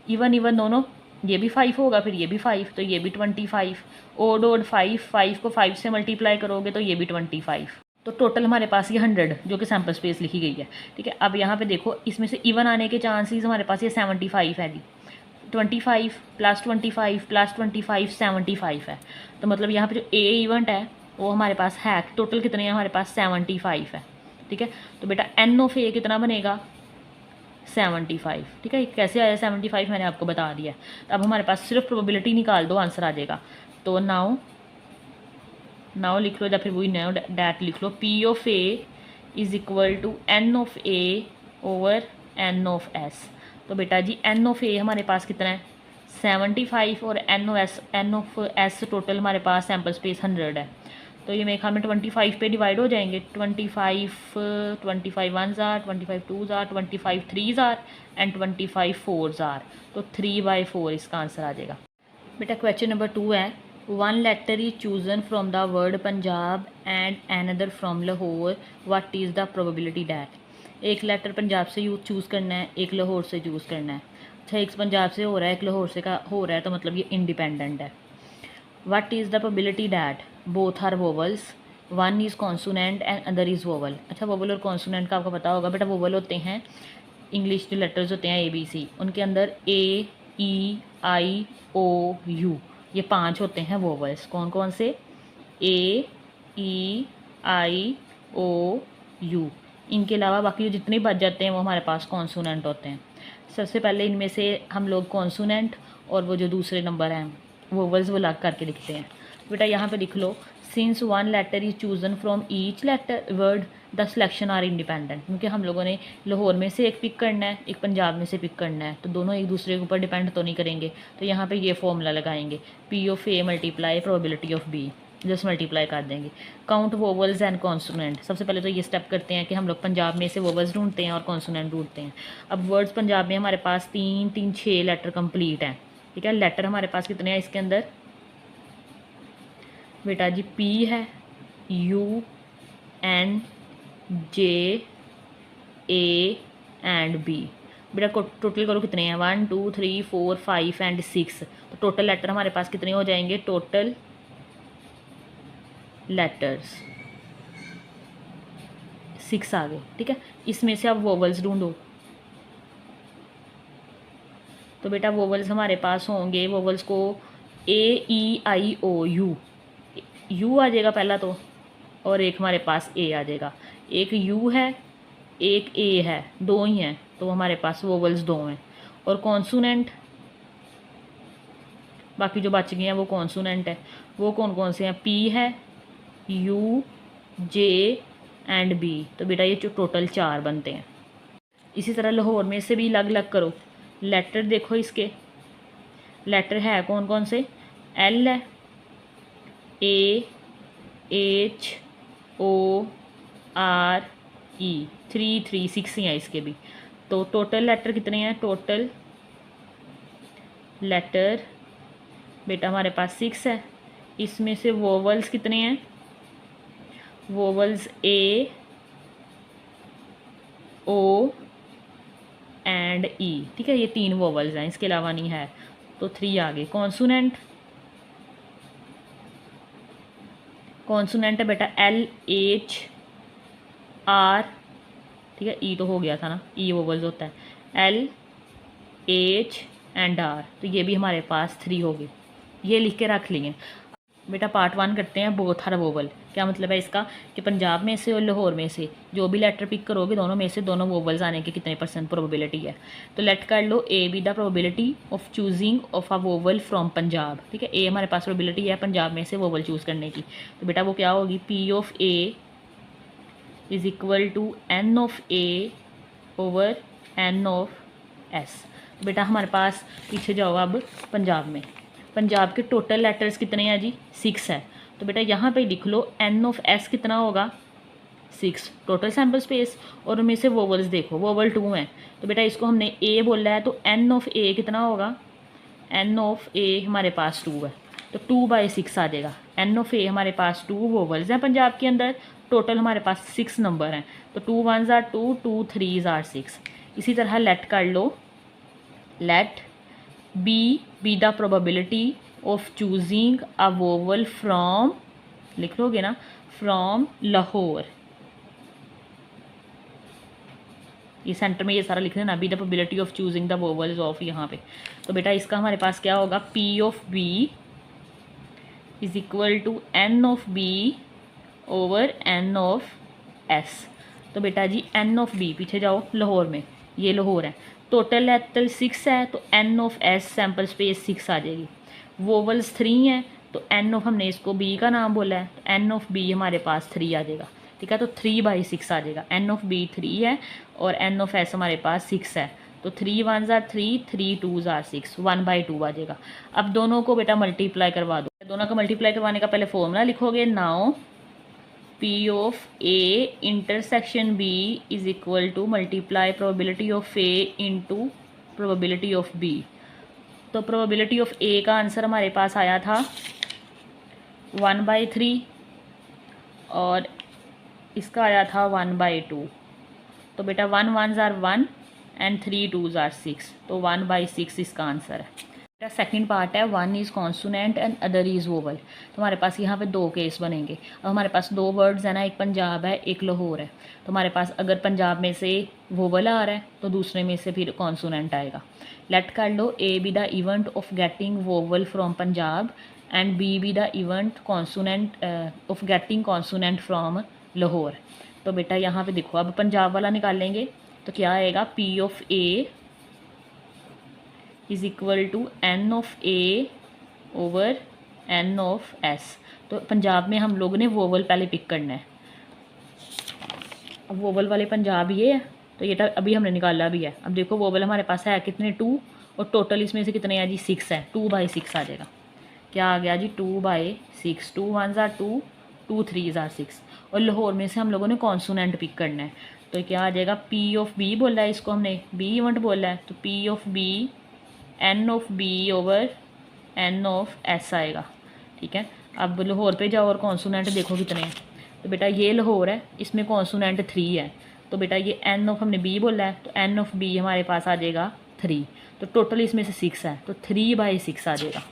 इवन इवन दोनों, ये भी 5 होगा, फिर ये भी 5, तो ये भी 25, ओड 5 को 5 से मल्टीप्लाई करोगे तो ये भी 25, तो टोटल हमारे पास ये 100 जो कि सैम्पल स्पेस लिखी गई है। ठीक है, अब यहाँ पे देखो इसमें से इवन आने के चांसेस हमारे पास ये 75 है जी, 25 + 25 + 25 75 है, तो मतलब यहाँ पे जो ए इवेंट है वो हमारे पास है, टोटल कितने हैं हमारे पास 75 है। ठीक है, तो बेटा एन ऑफ ए कितना बनेगा 75। ठीक है, कैसे आया 75 मैंने आपको बता दिया। तो अब हमारे पास सिर्फ प्रोबेबिलिटी निकाल दो, आंसर आ जाएगा। तो नाउ लिख लो, या फिर वही नाउ डैट लिख लो, P of A is equal to N of A over N of S. तो बेटा जी एन ऑफ ए हमारे पास कितना है 75 और एन ऑफ एस टोटल हमारे पास सैम्पल स्पेस 100 है। तो ये मेरे ख्याल में 25 पे डिवाइड हो जाएंगे, 25 1 jar, 25 2 jar, 25 3 jar and 25 4 jar, तो 3/4 इसका आंसर आ जाएगा। बेटा क्वेश्चन नंबर 2 है, one letter is chosen from the word Punjab and another from Lahore, what is the probability that. एक लेटर पंजाब से चूज़ करना है, एक लाहौर से चूज़ करना है। अच्छा, एक पंजाब से हो रहा है, एक लाहौर से का हो रहा है, तो मतलब ये इंडिपेंडेंट है। What is the probability that both are vowels, one is consonant and other is vowel. अच्छा, वोवल और कॉन्सोनेंट का आपको पता होगा बेटा, वोवल होते हैं इंग्लिश जो लेटर्स होते हैं ABC, उनके अंदर A E I O U ये 5 होते हैं वोवल्स। कौन कौन से? A E I O U। इनके अलावा बाकी जो जितने बच जाते हैं वो हमारे पास कॉन्सोनेंट होते हैं। सबसे पहले इनमें से हम लोग कॉन्सोनेंट और वो जो दूसरे नंबर हैं वोवल्स वो अलग करके लिखते हैं। बेटा यहाँ पे लिख लो, since one letter is chosen from each letter word the selection are independent. क्योंकि हम लोगों ने लाहौर में से एक पिक करना है, एक पंजाब में से पिक करना है, तो दोनों एक दूसरे के ऊपर डिपेंड तो नहीं करेंगे। तो यहाँ पे ये फॉर्मूला लगाएंगे, P of A multiply probability of B, just multiply कर देंगे। काउंट वोवल्स एंड कॉन्सोनेंट, सबसे पहले तो ये स्टेप करते हैं कि हम लोग पंजाब में से वोवल्स ढूंढते हैं और कॉन्सोनेंट ढूंढते हैं। अब वर्ड्स पंजाब में हमारे पास 6 लेटर कंप्लीट हैं। ठीक है, लेटर हमारे पास कितने हैं इसके अंदर बेटा जी, P है, U N J A and B। बेटा टोटल करो कितने हैं 1 2 3 4 5 एंड 6, तो टोटल लेटर हमारे पास कितने हो जाएंगे, टोटल लेटर्स 6 आ गए। ठीक है, इसमें से आप वोवल्स ढूंढो। तो बेटा वोवल्स हमारे पास होंगे, वोवल्स को A E I O U, U आ जाएगा पहला तो, और एक हमारे पास A आ जाएगा। एक U है, एक A है, दो ही हैं, तो हमारे पास वोवल्स 2 हैं। और कॉन्सोनेंट बाकी जो बच गए हैं वो कॉन्सोनेंट है। वो कौन कौन से हैं? P है, U J एंड B। तो बेटा ये जो टोटल 4 बनते हैं। इसी तरह लाहौर में से भी अलग अलग करो। लेटर देखो, इसके लेटर है कौन कौन से? L है, A H O R E, 3 3 6 ही हैं इसके भी। तो टोटल लेटर कितने हैं? टोटल लेटर बेटा हमारे पास 6 है। इसमें से वोवल्स कितने हैं? Vowels A O and E। ठीक है, ये 3 वोवल्स हैं, इसके अलावा नहीं है, तो 3 आ गए। कॉन्सोनेंट है बेटा L H R। ठीक है, E तो हो गया था ना, E वोवल्स होता है, L H एंड R, तो ये भी हमारे पास 3 हो गए। ये लिख के रख लिए। बेटा पार्ट 1 करते हैं, बोथ आर वोवल। क्या मतलब है इसका? कि पंजाब में से और लाहौर में से जो भी लेटर पिक करोगे, दोनों में से दोनों वोवल्स आने की कितने % प्रोबेबिलिटी है। तो लेट कर लो A B the probability of choosing of a vowel from Punjab. ठीक है, A हमारे पास प्रोबेबिलिटी है पंजाब में से वोवल चूज़ करने की। तो बेटा वो क्या होगी, P of A is equal to N of A over N of S। बेटा हमारे पास पीछे जाओ अब, पंजाब में पंजाब के टोटल लेटर्स कितने हैं जी? 6 है। तो बेटा यहाँ पे लिख लो N ऑफ S कितना होगा? 6 टोटल सैम्पल स्पेस। और उनमें से वोवल्स देखो, वोवल 2 हैं, तो बेटा इसको हमने A बोला है, तो N ऑफ A कितना होगा? N ऑफ A हमारे पास 2 है, तो 2/6 आ जाएगा। N ऑफ A हमारे पास 2 वोवल्स हैं पंजाब के अंदर, टोटल हमारे पास 6 नंबर हैं, तो 2 1s are 2, 2 3s are 6। इसी तरह लेट कर लो, let B the probability of choosing a vowel from, लिख लोगे ना, फ्रॉम लाहौर। ये सेंटर में ये सारा लिख देना, B the probability of choosing the vowels of, यहाँ पे। तो बेटा इसका हमारे पास क्या होगा, P of B is equal to N of B over N of S. तो बेटा जी एन ऑफ बी, पीछे जाओ लाहौर में, ये लाहौर है, टोटल लेटर 6 है, तो N of S sample space 6 आ जाएगी। वोवल्स 3 है, तो एन ऑफ, हमने इसको बी का नाम बोला है, तो एन ऑफ बी हमारे पास 3 आ जाएगा। ठीक है, तो 3/6 आ जाएगा। एन ऑफ बी 3 है और एन ऑफ एस हमारे पास 6 है, तो 3 1s are 3, 3 2s are 6, 1/2 आ जाएगा। अब दोनों को बेटा मल्टीप्लाई करवा दो। दोनों का मल्टीप्लाई करवाने का पहले फॉर्मूला लिखोगे, now P of A intersection B is equal to multiply probability of A into probability of B. तो प्रोबेबिलिटी ऑफ ए का आंसर हमारे पास आया था 1/3 और इसका आया था 1/2। तो बेटा 1 1s are 1 and 3 2s are 6, तो 1/6 इसका आंसर है। बेटा सेकंड पार्ट है, 1 is consonant and other is vowel. तो हमारे पास यहाँ पे 2 केस बनेंगे। अब हमारे पास 2 वर्ड्स है ना, एक पंजाब है एक लाहौर है। तो हमारे पास अगर पंजाब में से वोवल आ रहा है तो दूसरे में से फिर कॉन्सोनेंट आएगा। लेट कर लो A B the event of getting vowel from Punjab and B the event consonant of getting consonant from Lahore. तो बेटा यहाँ पे देखो, अब पंजाब वाला निकालेंगे तो क्या आएगा, P of A is equal to N of A over N of S. तो पंजाब में हम लोगों ने वोवल पहले पिक करना है। अब वोवल वाले पंजाब ये है, तो ये अभी हमने निकाला भी है। अब देखो वोवल हमारे पास है कितने, 2, और टोटल इसमें से कितने हैं जी, 6 है, 2/6 आ जाएगा। क्या आ गया जी, 2/6, 2 1s are 2, 2 3s are 6। और लाहौर में से हम लोगों ने कॉन्सोनेंट पिक करना है, तो क्या आ जाएगा, पी ऑफ बी बोला है, इसको हमने बी इवेंट बोला है, तो P of B N of B over N of S आएगा। ठीक है, अब लाहौर पे जाओ और कॉन्सोनेंट देखो कितने हैं। तो बेटा ये लाहौर है, इसमें कॉन्सोनेंट 3 है, तो बेटा ये एन ऑफ, हमने बी बोला है, तो एन ऑफ बी हमारे पास आ जाएगा 3। तो टोटल इसमें से 6 है, तो 3/6 आ जाएगा,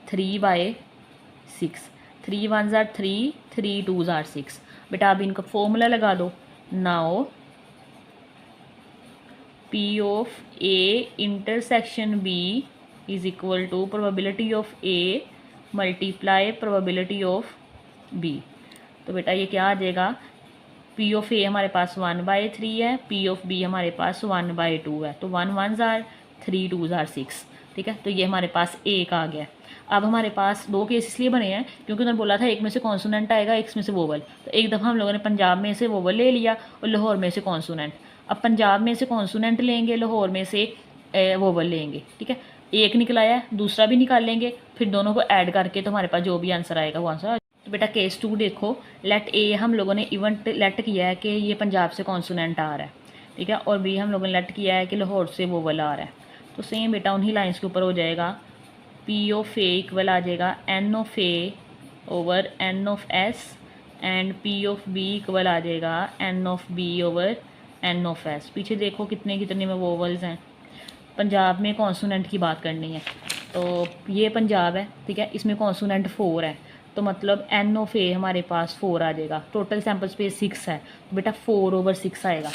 3/6। 3 1s are 3, 3 2s are 6। बेटा अब इनका फॉर्मूला लगा दो, now P of A intersection B is equal to probability of A multiply probability of B. तो बेटा ये क्या आ जाएगा, पी ऑफ ए हमारे पास 1/3 है, पी ऑफ बी हमारे पास 1/2 है, तो 1 1s are 3 2s are 6। ठीक है, तो ये हमारे पास एक आ गया। अब हमारे पास 2 केस इसलिए बने हैं क्योंकि उन्होंने बोला था एक में से कॉन्सोनेंट आएगा, एक में से वोवल। तो एक दफ़ा हम लोगों ने पंजाब में से वोवल ले लिया और लाहौर में से कॉन्सोनेंट। अब पंजाब में से कॉन्सोनेंट लेंगे, लाहौर में से वोवल लेंगे। ठीक है, एक निकलाया है, दूसरा भी निकाल लेंगे, फिर दोनों को ऐड करके तो हमारे पास जो भी आंसर आएगा वो आंसर। तो बेटा केस 2 देखो, लेट ए हम लोगों ने इवेंट लेट किया है कि ये पंजाब से कॉन्सोनेंट आ रहा है। ठीक है, और बी हम लोगों ने लेट किया है कि लाहौर से वोवल आ रहा है। तो सेम बेटा उन्हीं लाइन्स के ऊपर हो जाएगा, पी ऑफ ए इक्वल आ जाएगा N of A over N of S and P of B equal आ जाएगा N of B over N of S. पीछे देखो कितने कितने में वोवल्स हैं। पंजाब में कॉन्सोनेंट की बात करनी है, तो ये पंजाब है, ठीक है, इसमें कॉन्सोनेंट 4 है, तो मतलब एन ऑफ ए हमारे पास 4 आ जाएगा। टोटल सैम्पल स्पेस 6 है, तो बेटा 4/6 आएगा।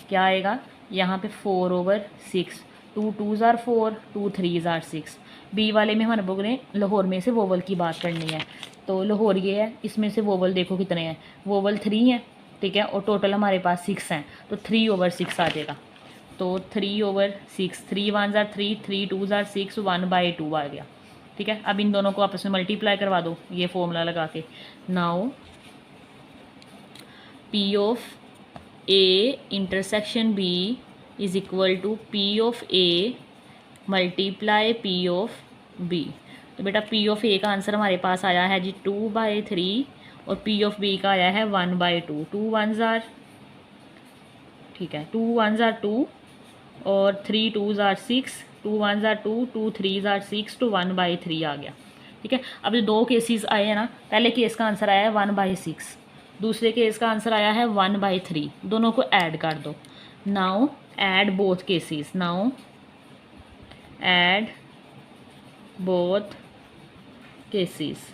क्या आएगा यहाँ पे, 4/6, 2 2s are 4, 2 3s are 6। B वाले में हमारे लोगों ने लाहौर में से वोवल की बात करनी है, तो लाहौर ये है, इसमें से वोवल देखो कितने हैं, वोवल 3 हैं। ठीक है, और टोटल हमारे पास 6 हैं, तो 3/6 आ जाएगा। तो 3/6, 3 1s are 3, 3 2s are 6, 1/2 आ गया। ठीक है, अब इन दोनों को आपस में मल्टीप्लाई करवा दो ये फॉर्मूला लगा के। Now P of A intersection B is equal to P of A multiply P of B. तो बेटा पी ऑफ ए का आंसर हमारे पास आया है जी 2/3 और पी ऑफ बी का आया है 1/2। 2 1s are, ठीक है, 2 1s are 2 और 3 2s are 6, 2 1s are 2, 2 3s are 6, तो 1/3 आ गया। ठीक है, अब जो 2 केसेस आए हैं ना, पहले केस का आंसर आया है 1/6, दूसरे केस का आंसर आया है 1/3। दोनों को ऐड कर दो। Now add both cases, now add both cases.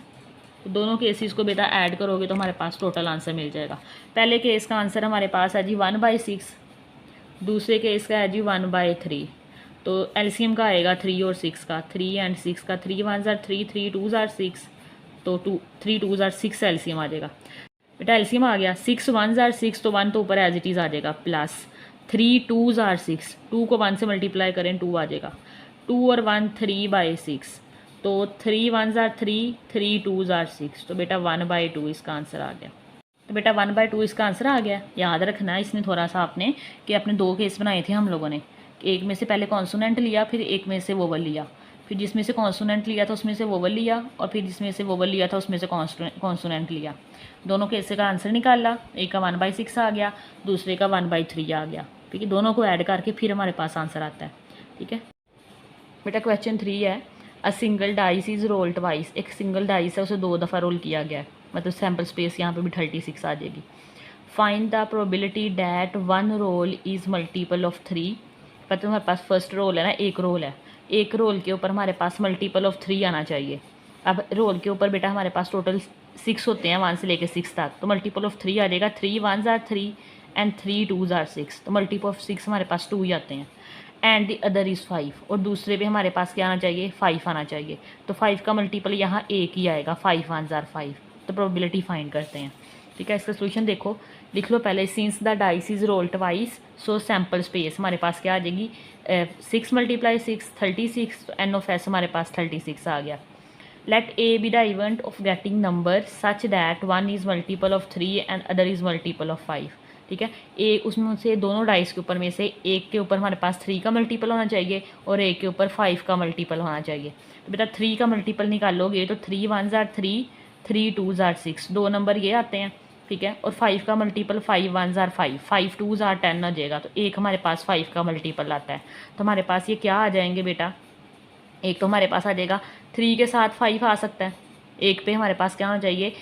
दोनों केसेस को बेटा ऐड करोगे तो हमारे पास टोटल आंसर मिल जाएगा। पहले केस का आंसर हमारे पास है जी 1/6, दूसरे केस का है जी 1/3। तो एलसीएम का आएगा 3 और 6 का, 3 एंड 6 का, 3 1 जार 3, 3 2 जार 6, तो 3 2 जार 6 एलसीएम आ जाएगा। बेटा एलसीएम आ गया, 6 1 जार 6, तो 1 तो ऊपर एज इट इज़ आ जाएगा, प्लस 3 2 जार 6, 2 को 1 से मल्टीप्लाई करें 2 आ जाएगा, 2 और 1 3/6, तो 3 1 जार 3, 3 2 जार 6, तो बेटा 1/2 इसका आंसर आ गया। तो बेटा 1/2 इसका आंसर आ गया। याद रखना है इसमें थोड़ा सा आपने कि अपने दो केस बनाए थे हम लोगों ने, एक में से पहले कॉन्सोनेंट लिया, फिर एक में से वोवल लिया, फिर जिसमें से कॉन्सोनेंट लिया था उसमें से वोवल लिया, और फिर जिसमें से वोवल लिया था उसमें से कॉन्सोनेंट लिया। दोनों केस का आंसर निकाला, एक का 1/6 आ गया, दूसरे का 1/3 आ गया। ठीक है, दोनों को ऐड करके फिर हमारे पास आंसर आता है। ठीक है बेटा, क्वेश्चन 3 है, a single dice is roll twice. एक सिंगल डाइस है, उसे 2 दफ़ा रोल किया गया है, मतलब सैम्पल स्पेस यहाँ पे भी 36 आ जाएगी। Find the probability that 1 roll is multiple of 3। पता तुम्हारे पास फर्स्ट रोल है ना, एक रोल है, एक रोल के ऊपर हमारे पास मल्टीपल ऑफ 3 आना चाहिए। अब रोल के ऊपर बेटा हमारे पास टोटल 6 होते हैं, 1 से लेकर 6 तक, तो मल्टीपल ऑफ 3 आ जाएगा, 3 1 जार 3 एंड 3 2 जार 6, तो मल्टीपल ऑफ 6 हमारे पास 2 ही आते हैं। एंड द अदर इज़ 5, और दूसरे पे हमारे पास क्या आना चाहिए, 5 आना चाहिए, तो 5 का मल्टीपल यहाँ एक ही आएगा, 5 1 जार 5, तो प्रोबेबिलिटी फाइंड करते हैं। ठीक है, इसका सोल्यूशन देखो, लिख लो पहले, since the dice is roll twice, so sample space हमारे पास क्या आ जाएगी, 6 × 6 36, तो एन ऑफ एस हमारे पास 36 आ गया। Let A B the event of getting number such that 1 is multiple of 3 and other is multiple of 5। ठीक है, ए उसमें से दोनों डाइस के ऊपर में से एक के ऊपर हमारे पास 3 का मल्टीपल होना चाहिए और एक के ऊपर 5 का मल्टीपल होना चाहिए। तो बेटा 3 का मल्टीपल निकालोगे तो 3 1 जार 3, 3 2 जार 6, 2 नंबर ये आते हैं। ठीक है, और 5 का मल्टीपल 5 1 जार 5, 5 2 जार 10 आ जाएगा, तो एक हमारे पास 5 का मल्टीपल आता है। तो हमारे पास ये क्या आ जाएंगे बेटा, एक तो हमारे पास आ जाएगा 3 के साथ 5 आ सकता है, एक पे हमारे पास क्या होना चाहिए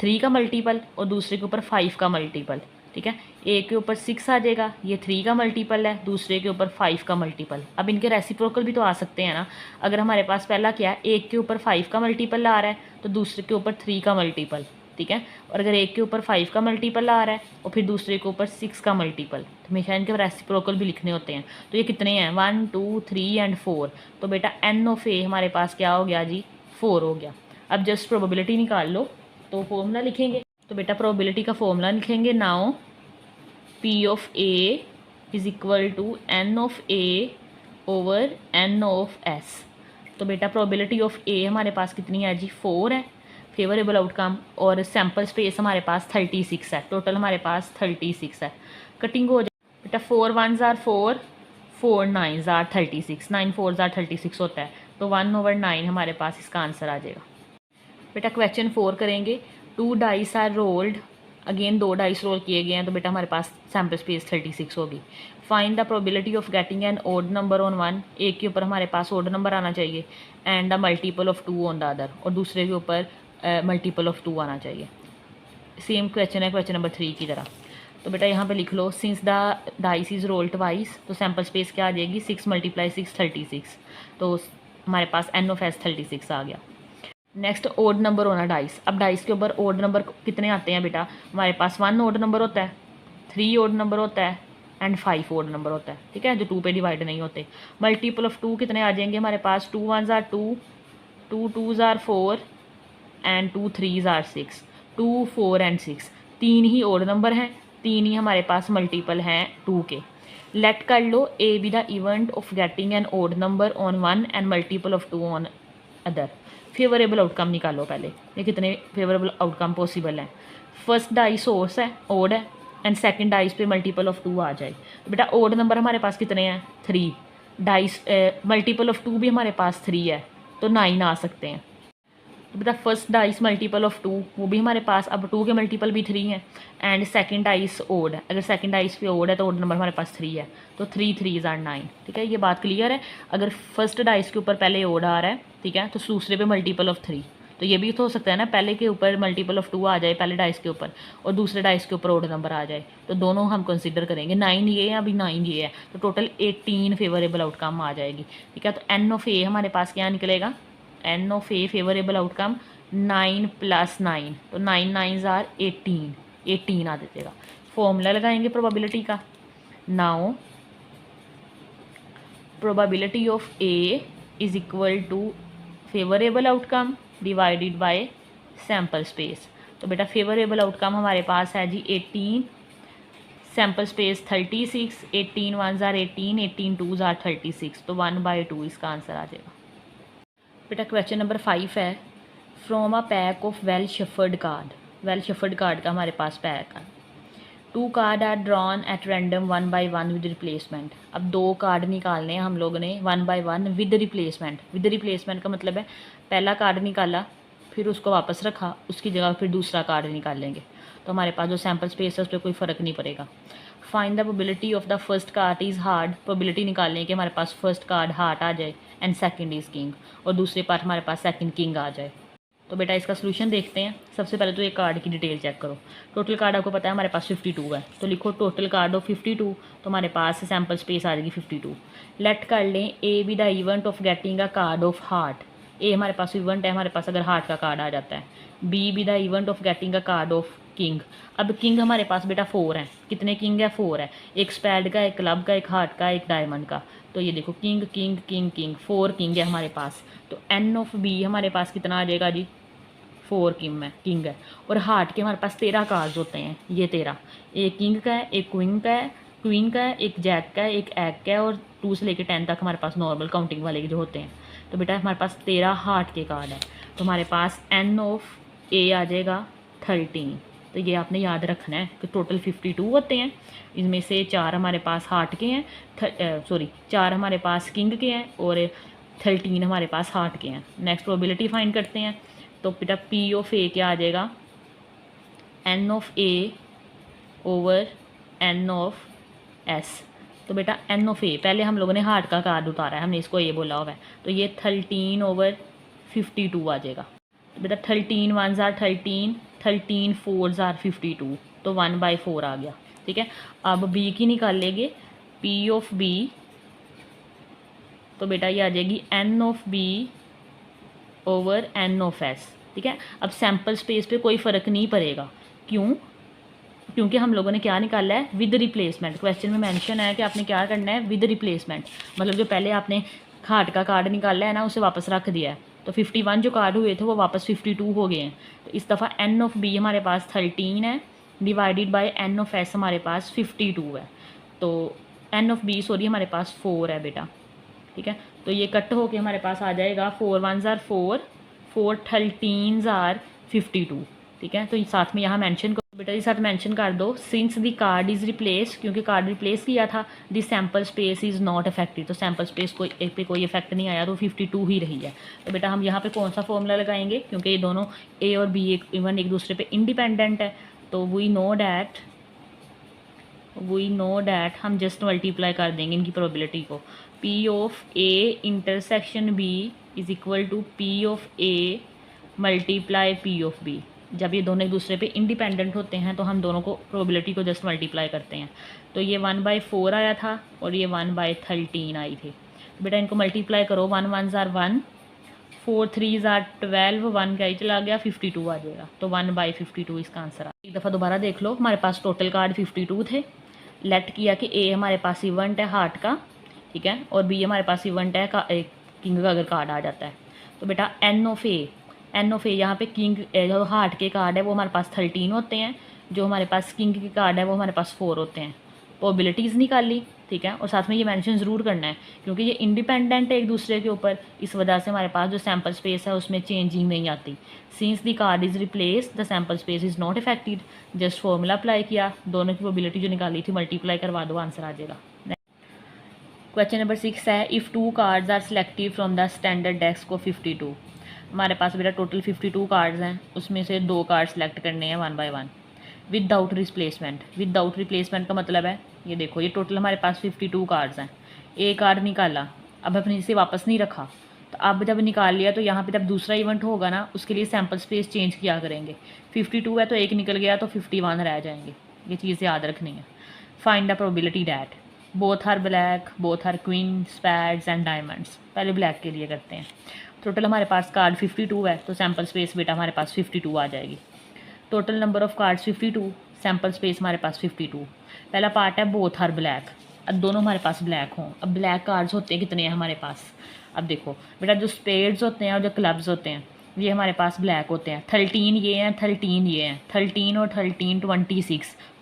3 का मल्टीपल और दूसरे के ऊपर 5 का मल्टीपल। ठीक है, एक के ऊपर 6 आ जाएगा, ये 3 का मल्टीपल है, दूसरे के ऊपर 5 का मल्टीपल। अब इनके रेसिप्रोकल भी तो आ सकते हैं ना, अगर हमारे पास पहला क्या है, एक के ऊपर 5 का मल्टीपल आ रहा है तो दूसरे के ऊपर 3 का मल्टीपल। ठीक है, और अगर एक के ऊपर 5 का मल्टीपल आ रहा है और फिर दूसरे के ऊपर 6 का मल्टीपल, तो हमेशा इनके रेसिप्रोकल भी लिखने होते हैं। तो ये कितने हैं, 1 2 3 एंड 4, तो बेटा एन ऑफ ए हमारे पास क्या हो गया जी, 4 हो गया। अब जस्ट प्रोबेबिलिटी निकाल लो, तो फॉर्मूला लिखेंगे, तो बेटा प्रोबेबिलिटी का फॉर्मूला लिखेंगे, now P of A is equal to N of A over N of S. तो बेटा प्रोबेबिलिटी ऑफ ए हमारे पास कितनी है जी, 4 है, फेवरेबल आउटकम, और सैम्पल स्पेस हमारे पास 36 है, टोटल हमारे पास 36 है। कटिंग हो जाए बेटा, 4 1 जार 4, 4 9 जार 36, 9 4 जार 36 होता है, तो 1/9 हमारे पास इसका आंसर आ जाएगा। बेटा क्वेश्चन 4 करेंगे, 2 dice are rolled, again 2 dice roll किए गए हैं, तो बेटा हमारे पास सैम्पल स्पेस 36 होगी। Find the probability of getting an odd number on 1, एक के ऊपर हमारे पास ओड नंबर आना चाहिए, and the multiple of 2 on the other, और दूसरे के ऊपर मल्टीपल ऑफ 2 आना चाहिए। सेम क्वेश्चन है क्वेश्चन नंबर 3 की तरह। तो बेटा यहाँ पे लिख लो, since the dice is roll twice, तो सैम्पल स्पेस क्या आ जाएगी, 6 × 6 36, तो हमारे पास एन ऑफ एस 36 आ गया। नेक्स्ट ओड नंबर होना डाइस। अब डाइस के ऊपर ओड नंबर कितने आते हैं बेटा, हमारे पास 1 ओड नंबर होता है, 3 ओड नंबर होता है एंड 5 ओड नंबर होता है। ठीक है, जो 2 पे डिवाइड नहीं होते। मल्टीपल ऑफ 2 कितने आ जाएंगे हमारे पास, 2 1 जार 2, 2 2 जार 4 एंड 2 3 जार 6, 2 4 एंड 6, 3 ही ओड नंबर हैं, 3 ही हमारे पास मल्टीपल हैं 2 के। लेट कर लो A B the event of getting an odd number on 1 and multiple of 2 on other. Favourable outcome निकालो पहले, ये कितने फेवरेबल आउटकम पॉसिबल हैं। फर्स्ट डाइस सोर्स है, ओड है, एंड सेकंड डाइस पे मल्टीपल ऑफ 2 आ जाए, तो बेटा ओड नंबर हमारे पास कितने हैं, 3, डाइस मल्टीपल ऑफ 2 भी हमारे पास 3 है, तो 9 आ सकते हैं। तो बेटा फर्स्ट डाइस मल्टीपल ऑफ 2, वो भी हमारे पास, अब 2 के मल्टीपल भी 3 हैं, एंड सेकंड डाइस ओड है, अगर सेकंड डाइस पे ओड है तो ओड नंबर हमारे पास 3 है, तो 3 3 आर 9। ठीक है, ये बात क्लियर है। अगर फर्स्ट डाइस के ऊपर पहले ओड आ रहा है, ठीक है, तो दूसरे पे मल्टीपल ऑफ 3, तो ये भी तो हो सकता है ना, पहले के ऊपर मल्टीपल ऑफ 2 आ जाए पहले डाइस के ऊपर, और दूसरे डाइस के ऊपर ओड नंबर आ जाए, तो दोनों हम कंसिडर करेंगे। 9 ये है, अभी 9 ये है, तो टोटल 18 फेवरेबल आउटकम आ जाएगी। ठीक है, तो एन ऑफ ए हमारे पास क्या निकलेगा, N of A favourable outcome 9 + 9, तो 9 9s आर 18 आ देगा। फॉर्मूला लगाएंगे प्रोबेबिलिटी का। Now probability of A is equal to favourable outcome divided by sample space. तो बेटा फेवरेबल आउटकम हमारे पास है जी 18, sample space 36, 18 1s are 18, 18 2s are 36, तो 1/2 इसका आंसर आ जाएगा। बेटा क्वेश्चन नंबर 5 है, from a pack of well shuffled card, well shuffled card का हमारे पास पैक है। 2 card are drawn at random 1 by 1 with replacement. अब 2 कार्ड निकालने हैं हम लोगों ने 1 by 1 with replacement. With replacement का मतलब है पहला कार्ड निकाला, फिर उसको वापस रखा, उसकी जगह फिर दूसरा कार्ड निकाल लेंगे, तो हमारे पास जो सैम्पल स्पेस है उस पर कोई फ़र्क नहीं पड़ेगा। Find the probability of the first card is heart. Probability निकालने कि हमारे पास फर्स्ट कार्ड हार्ट आ जाए एंड सेकंड इज़ किंग, और दूसरे पार्ट हमारे पास सेकंड किंग आ जाए। तो बेटा इसका सोल्यूशन देखते हैं। सबसे पहले तो ये कार्ड की डिटेल चेक करो। टोटल कार्ड आपको पता है हमारे पास 52 है, तो लिखो टोटल कार्ड ऑफ 52, तो हमारे पास सैम्पल स्पेस आ जाएगी 52। लेट कर लें A B the event of getting a card of heart. A हमारे पास इवेंट है हमारे पास अगर हार्ट का कार्ड आ जाता है। B B the event of getting a card of king. अब किंग हमारे पास बेटा 4 है। कितने किंग है? 4 है। एक स्पैड का, एक क्लब का, एक हार्ट का, एक डायमंड का। तो ये देखो king king king king 4 king है हमारे पास। तो एन ऑफ बी हमारे पास कितना आ जाएगा जी? 4 किंग है। और हार्ट के हमारे पास 13 कार्ड्स होते हैं, ये 13। एक किंग का है, एक क्वीन का है, एक जैक का है, एक एग का है, और 2 से लेकर 10 तक हमारे पास नॉर्मल काउंटिंग वाले जो होते हैं। तो बेटा हमारे पास 13 हार्ट के कार्ड है, तो हमारे पास एन ऑफ ए आ जाएगा 13। तो ये आपने याद रखना है कि टोटल 52 होते हैं, इनमें से 4 हमारे पास हार्ट के हैं, 4 हमारे पास किंग के हैं, और 13 हमारे पास हार्ट के हैं। नेक्स्ट प्रोबेबिलिटी फाइंड करते हैं। तो बेटा पी ऑफ ए क्या आ जाएगा? N of A over N of S. तो बेटा एन ऑफ ए, पहले हम लोगों ने हार्ट का कार्ड उतारा है, हमने इसको ए बोला हुआ है, तो ये 13 ओवर 52 आ जाएगा। तो बेटा 13 1s आर 13, 13 4s आर 52, तो 1/4 आ गया। ठीक है, अब बी की निकाल लेंगे। पी ऑफ बी, तो बेटा ये आ जाएगी N of B over N of S. ठीक है, अब सैम्पल स्पेस पे कोई फ़र्क नहीं पड़ेगा। क्यों? क्योंकि हम लोगों ने क्या निकाला है? With replacement. क्वेश्चन में मेंशन है कि आपने क्या करना है? With replacement. मतलब जो पहले आपने हार्ट का कार्ड निकाला है ना, उसे वापस रख दिया है, तो 51 जो कार्ड हुए थे वो वापस 52 हो गए हैं। तो इस दफ़ा एन ऑफ बी हमारे पास 13 है, divided by N of S हमारे पास 52 है। तो एन ऑफ बी हमारे पास 4 है बेटा। ठीक है, तो ये कट होके हमारे पास आ जाएगा 4 1s आर 4, 4 13s आर 52। ठीक है, तो साथ में यहाँ मेंशन करो बेटा, ये साथ मेंशन कर दो since the card is replace, क्योंकि कार्ड रिप्लेस किया था। The sample space is not affected, तो सैम्पल स्पेस पे कोई इफेक्ट नहीं आया, तो 52 ही रही है। तो बेटा हम यहाँ पे कौन सा फॉर्मूला लगाएंगे? क्योंकि ये दोनों ए और बी इवन एक दूसरे पे इंडिपेंडेंट है, तो वी नो डैट हम जस्ट मल्टीप्लाई कर देंगे इनकी प्रोबेबिलिटी को। P of A intersection B is equal to P of A multiply P of B. जब ये दोनों एक दूसरे पे इंडिपेंडेंट होते हैं तो हम दोनों को प्रोबेबिलिटी को जस्ट मल्टीप्लाई करते हैं। तो ये 1/4 आया था और ये 1/13 आई थी। तो बेटा इनको मल्टीप्लाई करो, 1 1s आर 1, 4 3s आर 12, 1 का ही चला गया, 52 आ जाएगा। तो 1/52 इसका आंसर आ। एक दफ़ा दोबारा देख लो, हमारे पास टोटल कार्ड 52 थे। लेट किया कि ए हमारे पास इवेंट है हार्ट का, ठीक है, और बी हमारे पास इवेंट है किंग का अगर कार्ड आ जाता है। तो बेटा एन ऑफ ए यहाँ पे किंग जो हार्ट के कार्ड है वो हमारे पास 13 होते हैं, जो हमारे पास किंग के कार्ड है वो हमारे पास 4 होते हैं। प्रोबेबिलिटीज़ निकाल ली, ठीक है, और साथ में ये मेंशन ज़रूर करना है क्योंकि ये इंडिपेंडेंट है एक दूसरे के ऊपर, इस वजह से हमारे पास जो सैम्पल स्पेस है उसमें चेंजिंग नहीं आती। Since the card is replace the sample space is not affected, just formula apply किया, दोनों की प्रोबेबिलिटी जो निकाली थी मल्टीप्लाई करवा दो, आंसर आ जाएगा। क्वेश्चन नंबर 6 है, if 2 cards are selected from the standard deck को 52। हमारे पास बेटा टोटल 52 कार्ड्स हैं, उसमें से 2 कार्ड सेलेक्ट करने हैं 1 by 1 without replacement. Without replacement का मतलब है ये देखो, ये टोटल हमारे पास 52 कार्ड्स हैं, एक कार्ड निकाला, अब अपने इसे वापस नहीं रखा, तो अब जब निकाल लिया तो यहाँ पे जब दूसरा इवेंट होगा ना उसके लिए सैम्पल स्पेस चेंज किया करेंगे। 52 है तो एक निकल गया तो 51 रह जाएंगे, ये चीज़ याद रखनी है। Find the probability that both are black, both are queen, spades and diamonds. पहले ब्लैक के लिए करते हैं। टोटल हमारे पास कार्ड 52 है तो सैम्पल स्पेस बेटा हमारे पास 52 आ जाएगी। Total number of cards 52, sample space हमारे पास 52। पहला पार्ट है बोथ आर ब्लैक, अब दोनों हमारे पास ब्लैक हों। अब ब्लैक कार्ड्स होते हैं कितने हैं हमारे पास, अब देखो बेटा जो स्पेड्स होते हैं और जो क्लब्स होते हैं ये हमारे पास ब्लैक होते हैं। 13 ये हैं, 13 ये हैं, 13 और 13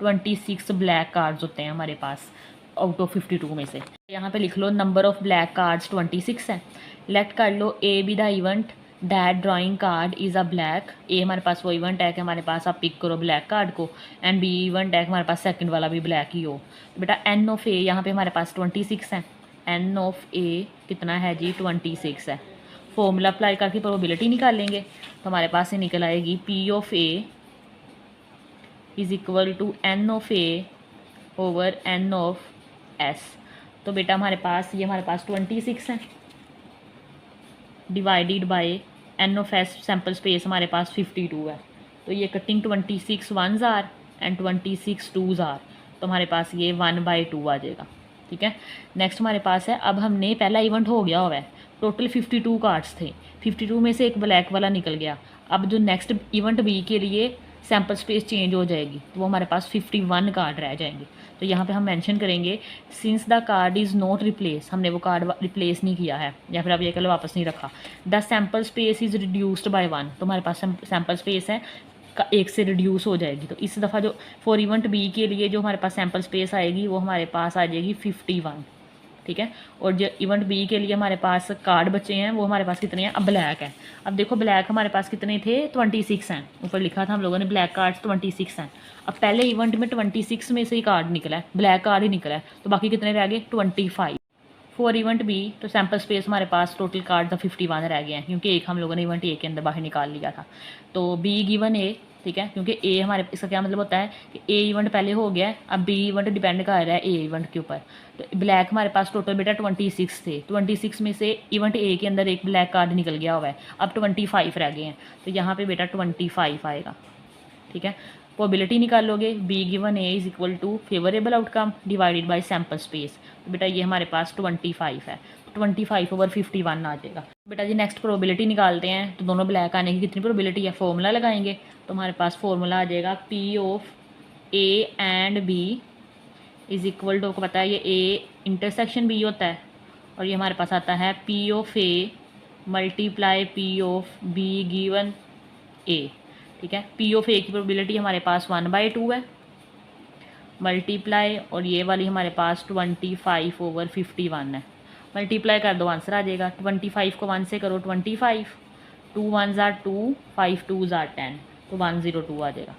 26 ब्लैक कार्ड्स होते हैं हमारे पास आउट ऑफ 52 में से। यहाँ पे लिख लो नंबर ऑफ ब्लैक कार्ड्स 26 है। लेट कर लो A B the event that drawing card is a black. A हमारे पास वो इवेंट है कि हमारे पास आप पिक करो ब्लैक कार्ड को, एंड बी इवेंट है कि हमारे पास सेकंड वाला भी ब्लैक ही हो। तो बेटा एन ऑफ ए यहाँ पे हमारे पास 26 है, एन ऑफ ए कितना है जी 26 है। फॉर्मूला अप्लाई करके प्रोबेबिलिटी निकालेंगे तो हमारे पास ये निकल आएगी P of A is equal to N of A over N of S. तो बेटा हमारे पास ये हमारे पास 26 है divided by N of S, sample space हमारे पास 52 है। तो ये cutting 26 1s are and 26 2s are, तो हमारे पास ये 1/2 आ जाएगा। ठीक है, नेक्स्ट हमारे पास है, अब हमने पहला इवेंट हो गया हुआ है, टोटल 52 कार्ड्स थे, 52 में से एक ब्लैक वाला निकल गया। अब जो नेक्स्ट इवेंट बी के लिए सैम्पल स्पेस चेंज हो जाएगी तो वो हमारे पास 51 कार्ड रह जाएंगे। तो यहाँ पे हम मेंशन करेंगे since the card is not replace, हमने वो कार्ड रिप्लेस नहीं किया है या फिर अब ये कल वापस नहीं रखा। The sample space is reduced by 1, तो हमारे पास सैम्पल स्पेस है का एक से रिड्यूस हो जाएगी। तो इस दफ़ा जो फॉर इवेंट बी के लिए जो हमारे पास सैम्पल स्पेस आएगी वो हमारे पास आ जाएगी 51। ठीक है, और जो इवेंट बी के लिए हमारे पास कार्ड बचे हैं वो हमारे पास कितने हैं, अब ब्लैक है। अब देखो ब्लैक हमारे पास कितने थे 26 हैं, ऊपर लिखा था हम लोगों ने ब्लैक कार्ड्स 26 हैं। अब पहले इवेंट में 26 में से ही कार्ड निकला है, ब्लैक कार्ड ही निकला है, तो बाकी कितने रह गए 25। फॉर इवेंट बी तो सैम्पल स्पेस हमारे पास टोटल कार्ड 51 रह गए हैं क्योंकि एक हम लोगों ने इवेंट ए के अंदर बाहर निकाल लिया था। तो बी गिवन ए, ठीक है, क्योंकि ए हमारे, इसका क्या मतलब होता है कि ए इवेंट पहले हो गया है, अब बी इवेंट डिपेंड कर रहा है ए इवेंट के ऊपर। तो ब्लैक हमारे पास टोटल बेटा 26 थे, 26 में से इवेंट ए के अंदर एक ब्लैक कार्ड निकल गया हुआ है, अब 25 रह गए हैं, तो यहाँ पे बेटा 25 आएगा। ठीक है, प्रोबेबिलिटी निकालोगे B given A is equal to favourable outcome divided by sample space. तो बेटा ये हमारे पास 25 है, 25 ओवर 51 आ जाएगा। बेटा जी नेक्स्ट प्रोबेबिलिटी निकालते हैं, तो दोनों ब्लैक आने की कितनी प्रोबेबिलिटी है, फॉर्मूला लगाएंगे तो हमारे पास फॉर्मूला आ जाएगा P of A and B is equal to, आपको पता है ये ए इंटरसेक्शन बी होता है, और ये हमारे पास आता है P of A multiply P of B given A. ठीक है, पी ऑफ ए की प्रोबेबिलिटी हमारे पास 1/2 है मल्टीप्लाई, और ये वाली हमारे पास 25 ओवर 51 है, मल्टीप्लाई कर दो आंसर आ जाएगा। 25 को 1 से करो 25, 2 1s आर 2, 5 2s आर 10, तो 102 आ जाएगा।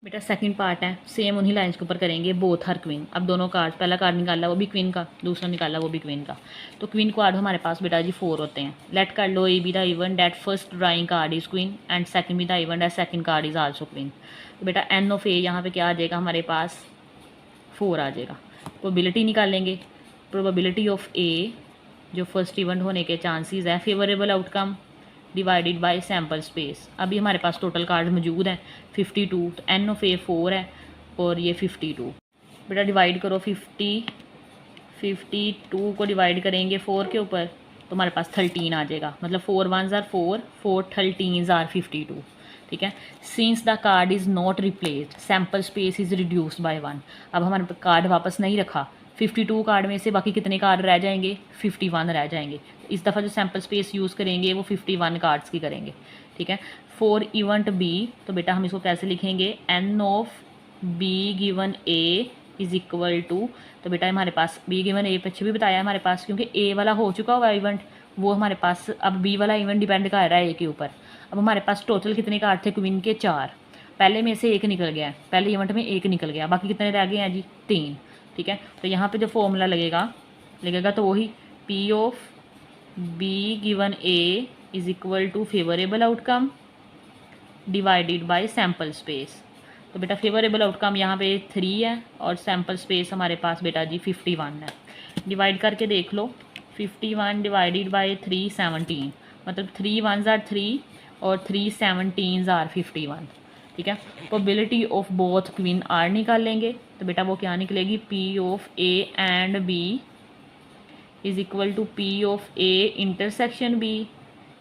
बेटा सेकंड पार्ट है, सेम उन्हीं लाइन्स के ऊपर करेंगे, बोथ हर क्वीन। अब दोनों कार्ड, पहला कार्ड निकाला वो भी क्वीन का, दूसरा निकाला वो भी क्वीन का, तो क्वीन कार्ड हमारे पास बेटा जी 4 होते हैं। लेट कर लो A B the event that first drawing card is queen and second B the event that second card is also queen. तो बेटा एन ऑफ ए यहाँ पे क्या आ जाएगा हमारे पास 4 आ जाएगा। प्रोबेबिलिटी निकालेंगे, प्रोबेबिलिटी ऑफ ए जो फर्स्ट इवेंट होने के चांसेस है favourable outcome divided by sample space. अभी हमारे पास टोटल कार्ड मौजूद हैं 52, तो एन ऑफ ए 4 है और ये 52। बेटा डिवाइड करो 52 को डिवाइड करेंगे 4 के ऊपर तो हमारे पास 13 आ जाएगा, मतलब 4 1s आर 4, 4 13s आर 52। ठीक है, since the card is not replaced sample space is reduced by 1। अब हमारे कार्ड वापस नहीं रखा, 52 कार्ड में से बाकी कितने कार्ड रह जाएंगे 51 रह जाएंगे। इस दफ़ा जो सैम्पल स्पेस यूज़ करेंगे वो 51 कार्ड्स की करेंगे। ठीक है, फॉर इवेंट बी तो बेटा हम इसको कैसे लिखेंगे, N of B given A is equal to, तो बेटा हमारे पास बी गिवन ए पीछे भी बताया हमारे पास, क्योंकि ए वाला हो चुका हुआ इवेंट, वो हमारे पास अब बी वाला इवेंट डिपेंड कर रहा है ए के ऊपर। अब हमारे पास टोटल कितने कार्ड थे क्वीन के 4, पहले में से एक निकल गया है, पहले इवेंट में एक निकल गया, बाकी कितने रह गए हैं जी 3। ठीक है, तो यहाँ पे जो फॉर्मूला लगेगा तो वही P of B given A is equal to favourable outcome divided by sample space. तो बेटा फेवरेबल आउटकम यहाँ पे 3 है और सैम्पल स्पेस हमारे पास बेटा जी 51 है। डिवाइड करके देख लो, 51 डिवाइडेड बाई 317, मतलब 3 1s आर 3 और 3 17s आर 51। ठीक है, probability of both queen are निकाल लेंगे। तो बेटा वो क्या निकलेगी, P of A and B is equal to P of A intersection B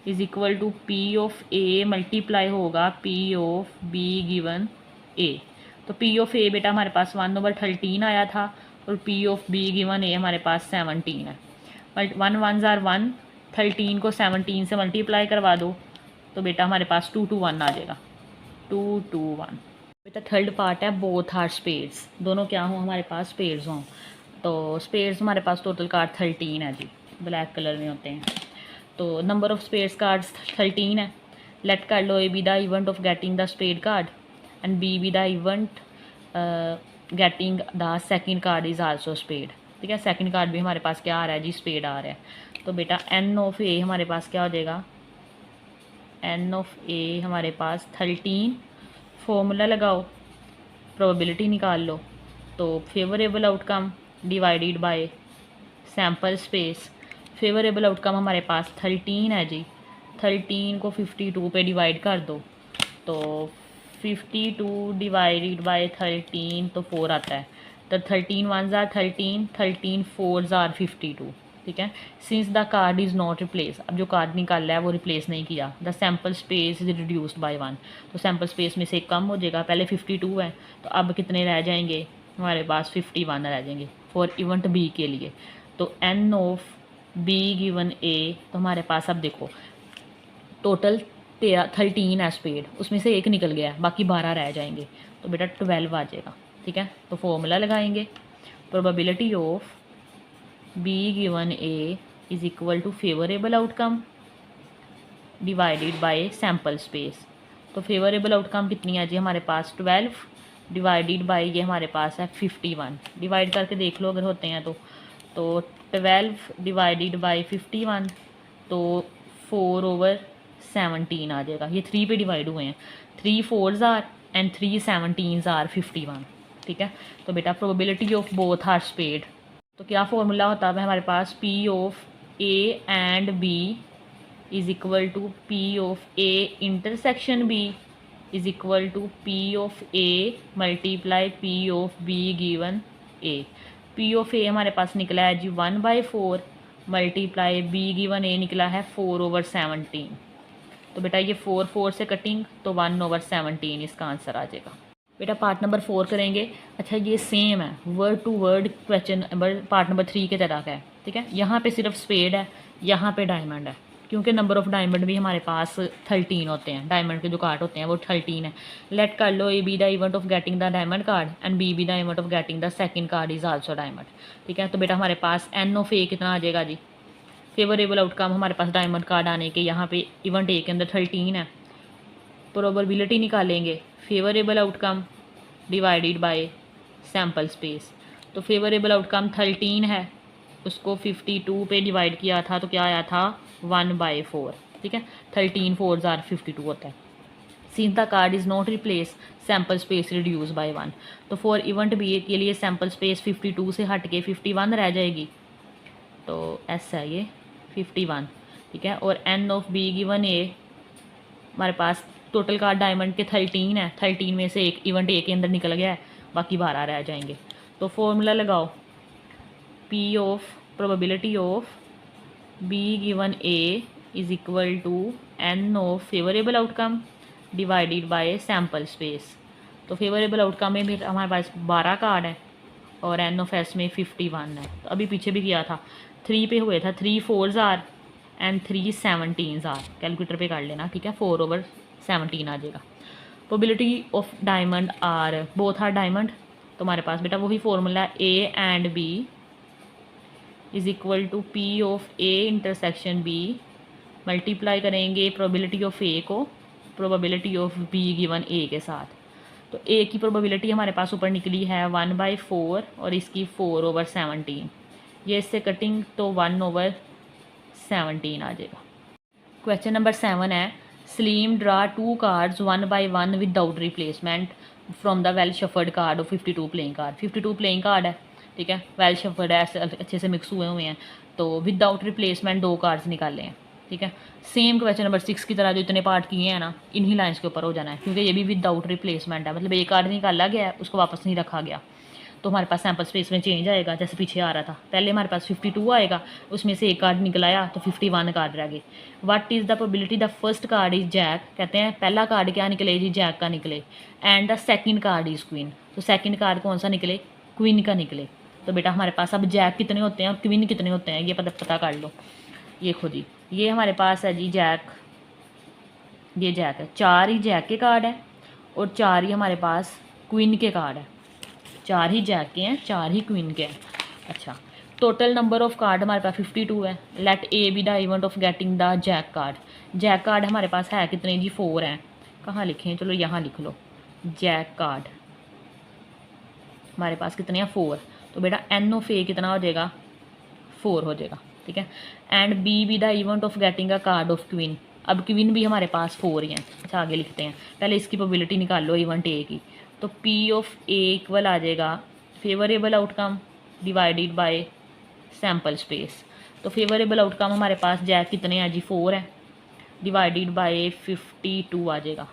is equal to P of A multiply होगा P of B given A. तो पी ऑफ ए बेटा हमारे पास 1/13 आया था और P of B given A हमारे पास 17 है। 1 1s are 1, 13 को 17 से मल्टीप्लाई करवा दो तो बेटा हमारे पास 2 to 1 आ जाएगा, 2 to 1। बेटा थर्ड पार्ट है बोथ आर स्पेड्स, दोनों क्या हों हमारे पास स्पेड्स हों। तो स्पेड्स हमारे पास टोटल कार्ड 13 है जी, ब्लैक कलर में होते हैं। तो नंबर ऑफ स्पेड्स कार्ड्स 13 है। लेट कर लो A B the event of getting the spade card and B B the event getting the second card is also spade. ठीक है, सेकंड कार्ड भी हमारे पास क्या आ रहा है जी, स्पेड आ रहा है। तो बेटा एन ऑफ ए हमारे पास क्या हो जाएगा, एन ऑफ ए हमारे पास 13, फॉर्मूला लगाओ, प्रोबेबिलिटी निकाल लो। तो favourable outcome divided by sample space, favourable outcome हमारे पास 13 है जी। 13 को 52 पे डिवाइड कर दो तो 52 डिवाइडेड बाय 13 तो 4 आता है। तो 13 1s आर 13, 13 4s आर 52। ठीक है, since the card is not replace, अब जो कार्ड निकाला है वो रिप्लेस नहीं किया। The sample space is reduced by 1, तो सैम्पल स्पेस में से एक कम हो जाएगा। पहले 52 है तो अब कितने रह जाएंगे हमारे पास, 51 रह जाएंगे फॉर इवेंट बी के लिए। तो N of B given A, तो हमारे पास अब देखो टोटल 13 है स्पेड, उसमें से एक निकल गया है, बाकी 12 रह जाएंगे। तो बेटा 12 आ जाएगा। ठीक है, तो फॉर्मूला लगाएंगे, probability of B given A is equal to favourable outcome divided by sample space. तो फेवरेबल आउटकम कितनी है जी हमारे पास, 12 डिवाइडेड बाय ये हमारे पास है 51। डिवाइड करके देख लो अगर होते हैं तो 12 डिवाइडेड बाय 51 तो 4/17 आ जाएगा। ये 3 पे डिवाइड हुए हैं, 3 4s are and 3 17s are 51। ठीक है, तो बेटा probability of both are spade, तो क्या फॉर्मूला होता है हमारे पास, P of A and B is equal to P of A intersection B is equal to P of A multiply P of B given A. P of A हमारे पास निकला है जी 1/4 मल्टीप्लाई बी गिवन ए निकला है 4/17। तो बेटा ये 4 4 से कटिंग तो 1/17 इसका आंसर आ जाएगा। बेटा पार्ट नंबर 4 करेंगे। अच्छा ये सेम है, word to word question part number 3 के तरह का है। ठीक है, यहाँ पे सिर्फ स्पेड है, यहाँ पे डायमंड है, क्योंकि नंबर ऑफ डायमंड भी हमारे पास 13 होते हैं। डायमंड के जो कार्ड होते हैं वो 13 है। लेट कर लो A B the event of getting the diamond card and B B the event of getting the second card is also diamond. ठीक है, तो बेटा हमारे पास एन ऑफ ए कितना आ जाएगा जी, फेवरेबल आउटकम हमारे पास डायमंड कार्ड आने के, यहाँ पे इवेंट ए के अंदर 13 है। प्रोबेबिलिटी निकालेंगे, favourable outcome divided by sample space. तो फेवरेबल आउटकम 13 है, उसको 52 पे डिवाइड किया था तो क्या आया था 1/4। ठीक है, 13 4s आर 52 होता है। Since the card is not replace sample space reduce by 1, तो फॉर इवेंट बी के लिए सैम्पल स्पेस 52 से हट के 51 रह जाएगी। तो ऐसा है ये 51। ठीक है, और N of B given A हमारे पास टोटल कार्ड डायमंड के 13 है, 13 में से एक इवेंट ए के अंदर निकल गया है, बाकी 12 रह जाएंगे। तो फॉर्मूला लगाओ, P of probability of B given A is equal to N of favourable outcome divided by sample space. तो फेवरेबल आउटकम में भी हमारे पास 12 कार्ड है और एन ऑफ एस में 51 है। तो अभी पीछे भी किया था, 3 पे हुए था, 3 4s are and 3 17s are, calculator पे कर लेना। ठीक है, 4/17 आ जाएगा। Probability of diamond are both are diamond, तो हमारे पास बेटा वही formula A and B is equal to P of A intersection B, multiply करेंगे प्रोबेबिलिटी ऑफ ए को probability of B given A के साथ। तो ए की प्रोबेबिलिटी हमारे पास ऊपर निकली है 1/4 और इसकी 4/17। ये इससे कटिंग तो 1/17 आ जाएगा। क्वेश्चन नंबर 7 है, Salim draw 2 cards 1 by 1 without replacement from the well shuffled card of 52 playing card. 52 playing card है, ठीक है, वेल शफर्ड है, ऐसे अच्छे से मिक्स हुए हैं। तो विदाउट रिप्लेसमेंट 2 कार्ड्स निकाले हैं, ठीक है। सेम क्वेश्चन नंबर 6 की तरह जो इतने पार्ट किए हैं ना, इन्हीं लाइन्स के ऊपर हो जाना है, क्योंकि ये भी विदाउट रिप्लेसमेंट है, मतलब एक कार्ड निकाला गया है, उसको वापस नहीं रखा गया। तो हमारे पास सैम्पल स्पेस में चेंज आएगा, जैसे पीछे आ रहा था। पहले हमारे पास 52 आएगा, उसमें से एक कार्ड निकलाया तो 51 कार्ड रह गए। What is the probability the first card is jack, कहते हैं पहला कार्ड क्या निकले जी, जैक का निकले। And the second card is queen, तो सेकंड कार्ड कौन सा निकले, क्वीन का निकले। तो बेटा हमारे पास अब जैक कितने होते हैं और क्वीन कितने होते हैं, ये पता कर लो। ये खुद ही, ये हमारे पास है जी जैक, ये जैक है, 4 ही जैक के कार्ड है और 4 ही हमारे पास क्वीन के कार्ड है। 4 ही जैक के हैं, 4 ही क्वीन के हैं। अच्छा, टोटल नंबर ऑफ कार्ड हमारे पास 52 है। Let A B the event of getting the jack card. Jack card हमारे पास है कितने जी, 4 हैं। कहाँ लिखें, चलो यहाँ लिख लो, जैक कार्ड हमारे पास कितने हैं, 4। तो बेटा एन ऑफ ए कितना हो जाएगा, 4 हो जाएगा, ठीक है। And B the event of getting a card of queen. अब क्वीन भी हमारे पास 4 ही हैं। अच्छा, आगे लिखते हैं, पहले इसकी प्रोबेबिलिटी निकाल लो इवेंट ए की। तो पी ऑफ ए इक्वल आ जाएगा favourable outcome divided by sample space. तो फेवरेबल आउटकम हमारे पास जैक कितने हैं जी, 4 है, डिवाइडेड बाय 52 आ जाएगा।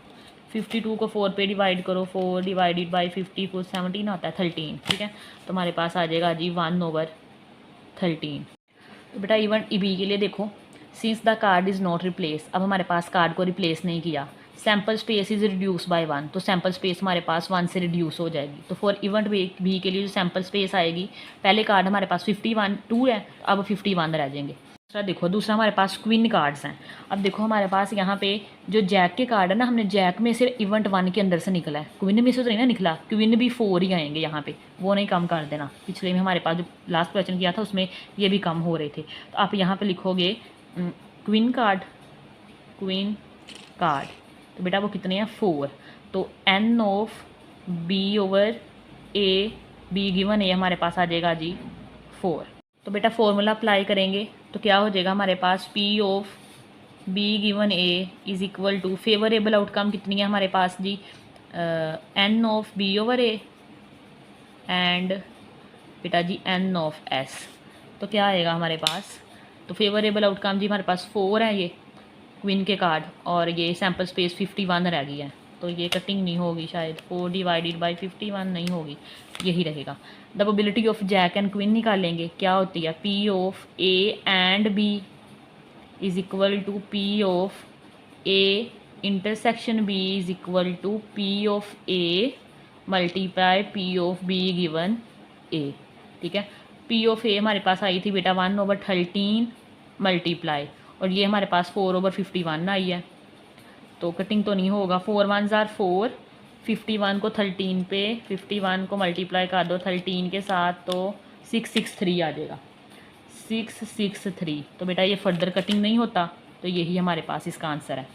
52 को 4 पे डिवाइड करो, 4 डिवाइडेड बाई 50 को 17 आता है, 13, ठीक है। तो हमारे पास आ जाएगा जी 1/13। तो बेटा इवेंट बी के लिए देखो, since the card is not replace, अब हमारे पास कार्ड को रिप्लेस नहीं किया। Sample space is reduce by 1, तो सैम्पल स्पेस हमारे पास 1 से रिड्यूस हो जाएगी। तो फॉर इवेंट बी के लिए जो सैम्पल स्पेस आएगी, पहले कार्ड हमारे पास 52 है, अब 51 रह जाएंगे। दूसरा देखो, दूसरा हमारे पास क्वीन कार्ड्स हैं। अब देखो हमारे पास यहाँ पे जो जैक के कार्ड है ना, हमने जैक में से इवेंट 1 के अंदर से निकला है, क्वीन में से तो नहीं ना निकला, क्वीन भी 4 ही आएंगे यहाँ पे, वो नहीं कम कर देना। पिछले में हमारे पास जो लास्ट क्वेश्चन किया था उसमें ये भी कम हो रहे थे। तो आप यहाँ पे लिखोगे क्वीन कार्ड, क्वीन कार्ड, तो बेटा वो कितने हैं, 4। तो N of B over A, B given A हमारे पास आ जाएगा जी 4। तो बेटा फॉर्मूला अप्लाई करेंगे तो क्या हो जाएगा हमारे पास, P of B given A is equal to favourable outcome कितनी है हमारे पास जी, n of B over A and बेटा जी एन ऑफ एस। तो क्या आएगा हमारे पास, तो फेवरेबल आउटकम जी हमारे पास 4 है ये क्वीन के कार्ड, और ये सैम्पल स्पेस 51 रह गई है। तो ये कटिंग नहीं होगी शायद, 4 डिवाइडेड बाई 51 नहीं होगी, यही रहेगा। The probability of jack and queen निकालेंगे, क्या होती है, P of A and B is equal to P of A intersection B is equal to P of A multiply P of B given A, ठीक है। P of A हमारे पास आई थी बेटा 1/13 multiply, और ये हमारे पास 4/51 आई है, तो कटिंग तो नहीं होगा। 4 1s are 4, 51 को 13 पे 51 को मल्टीप्लाई कर दो 13 के साथ, तो 663 आ जाएगा, 663। तो बेटा ये फर्दर कटिंग नहीं होता, तो यही हमारे पास इसका आंसर है।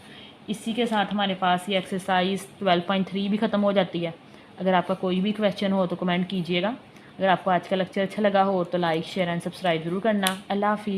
इसी के साथ हमारे पास ये एक्सरसाइज 12.3 भी ख़त्म हो जाती है। अगर आपका कोई भी क्वेश्चन हो तो कमेंट कीजिएगा। अगर आपको आज का लेक्चर अच्छा लगा हो तो लाइक शेयर एंड सब्सक्राइब ज़रूर करना। अल्लाह हाफिज़।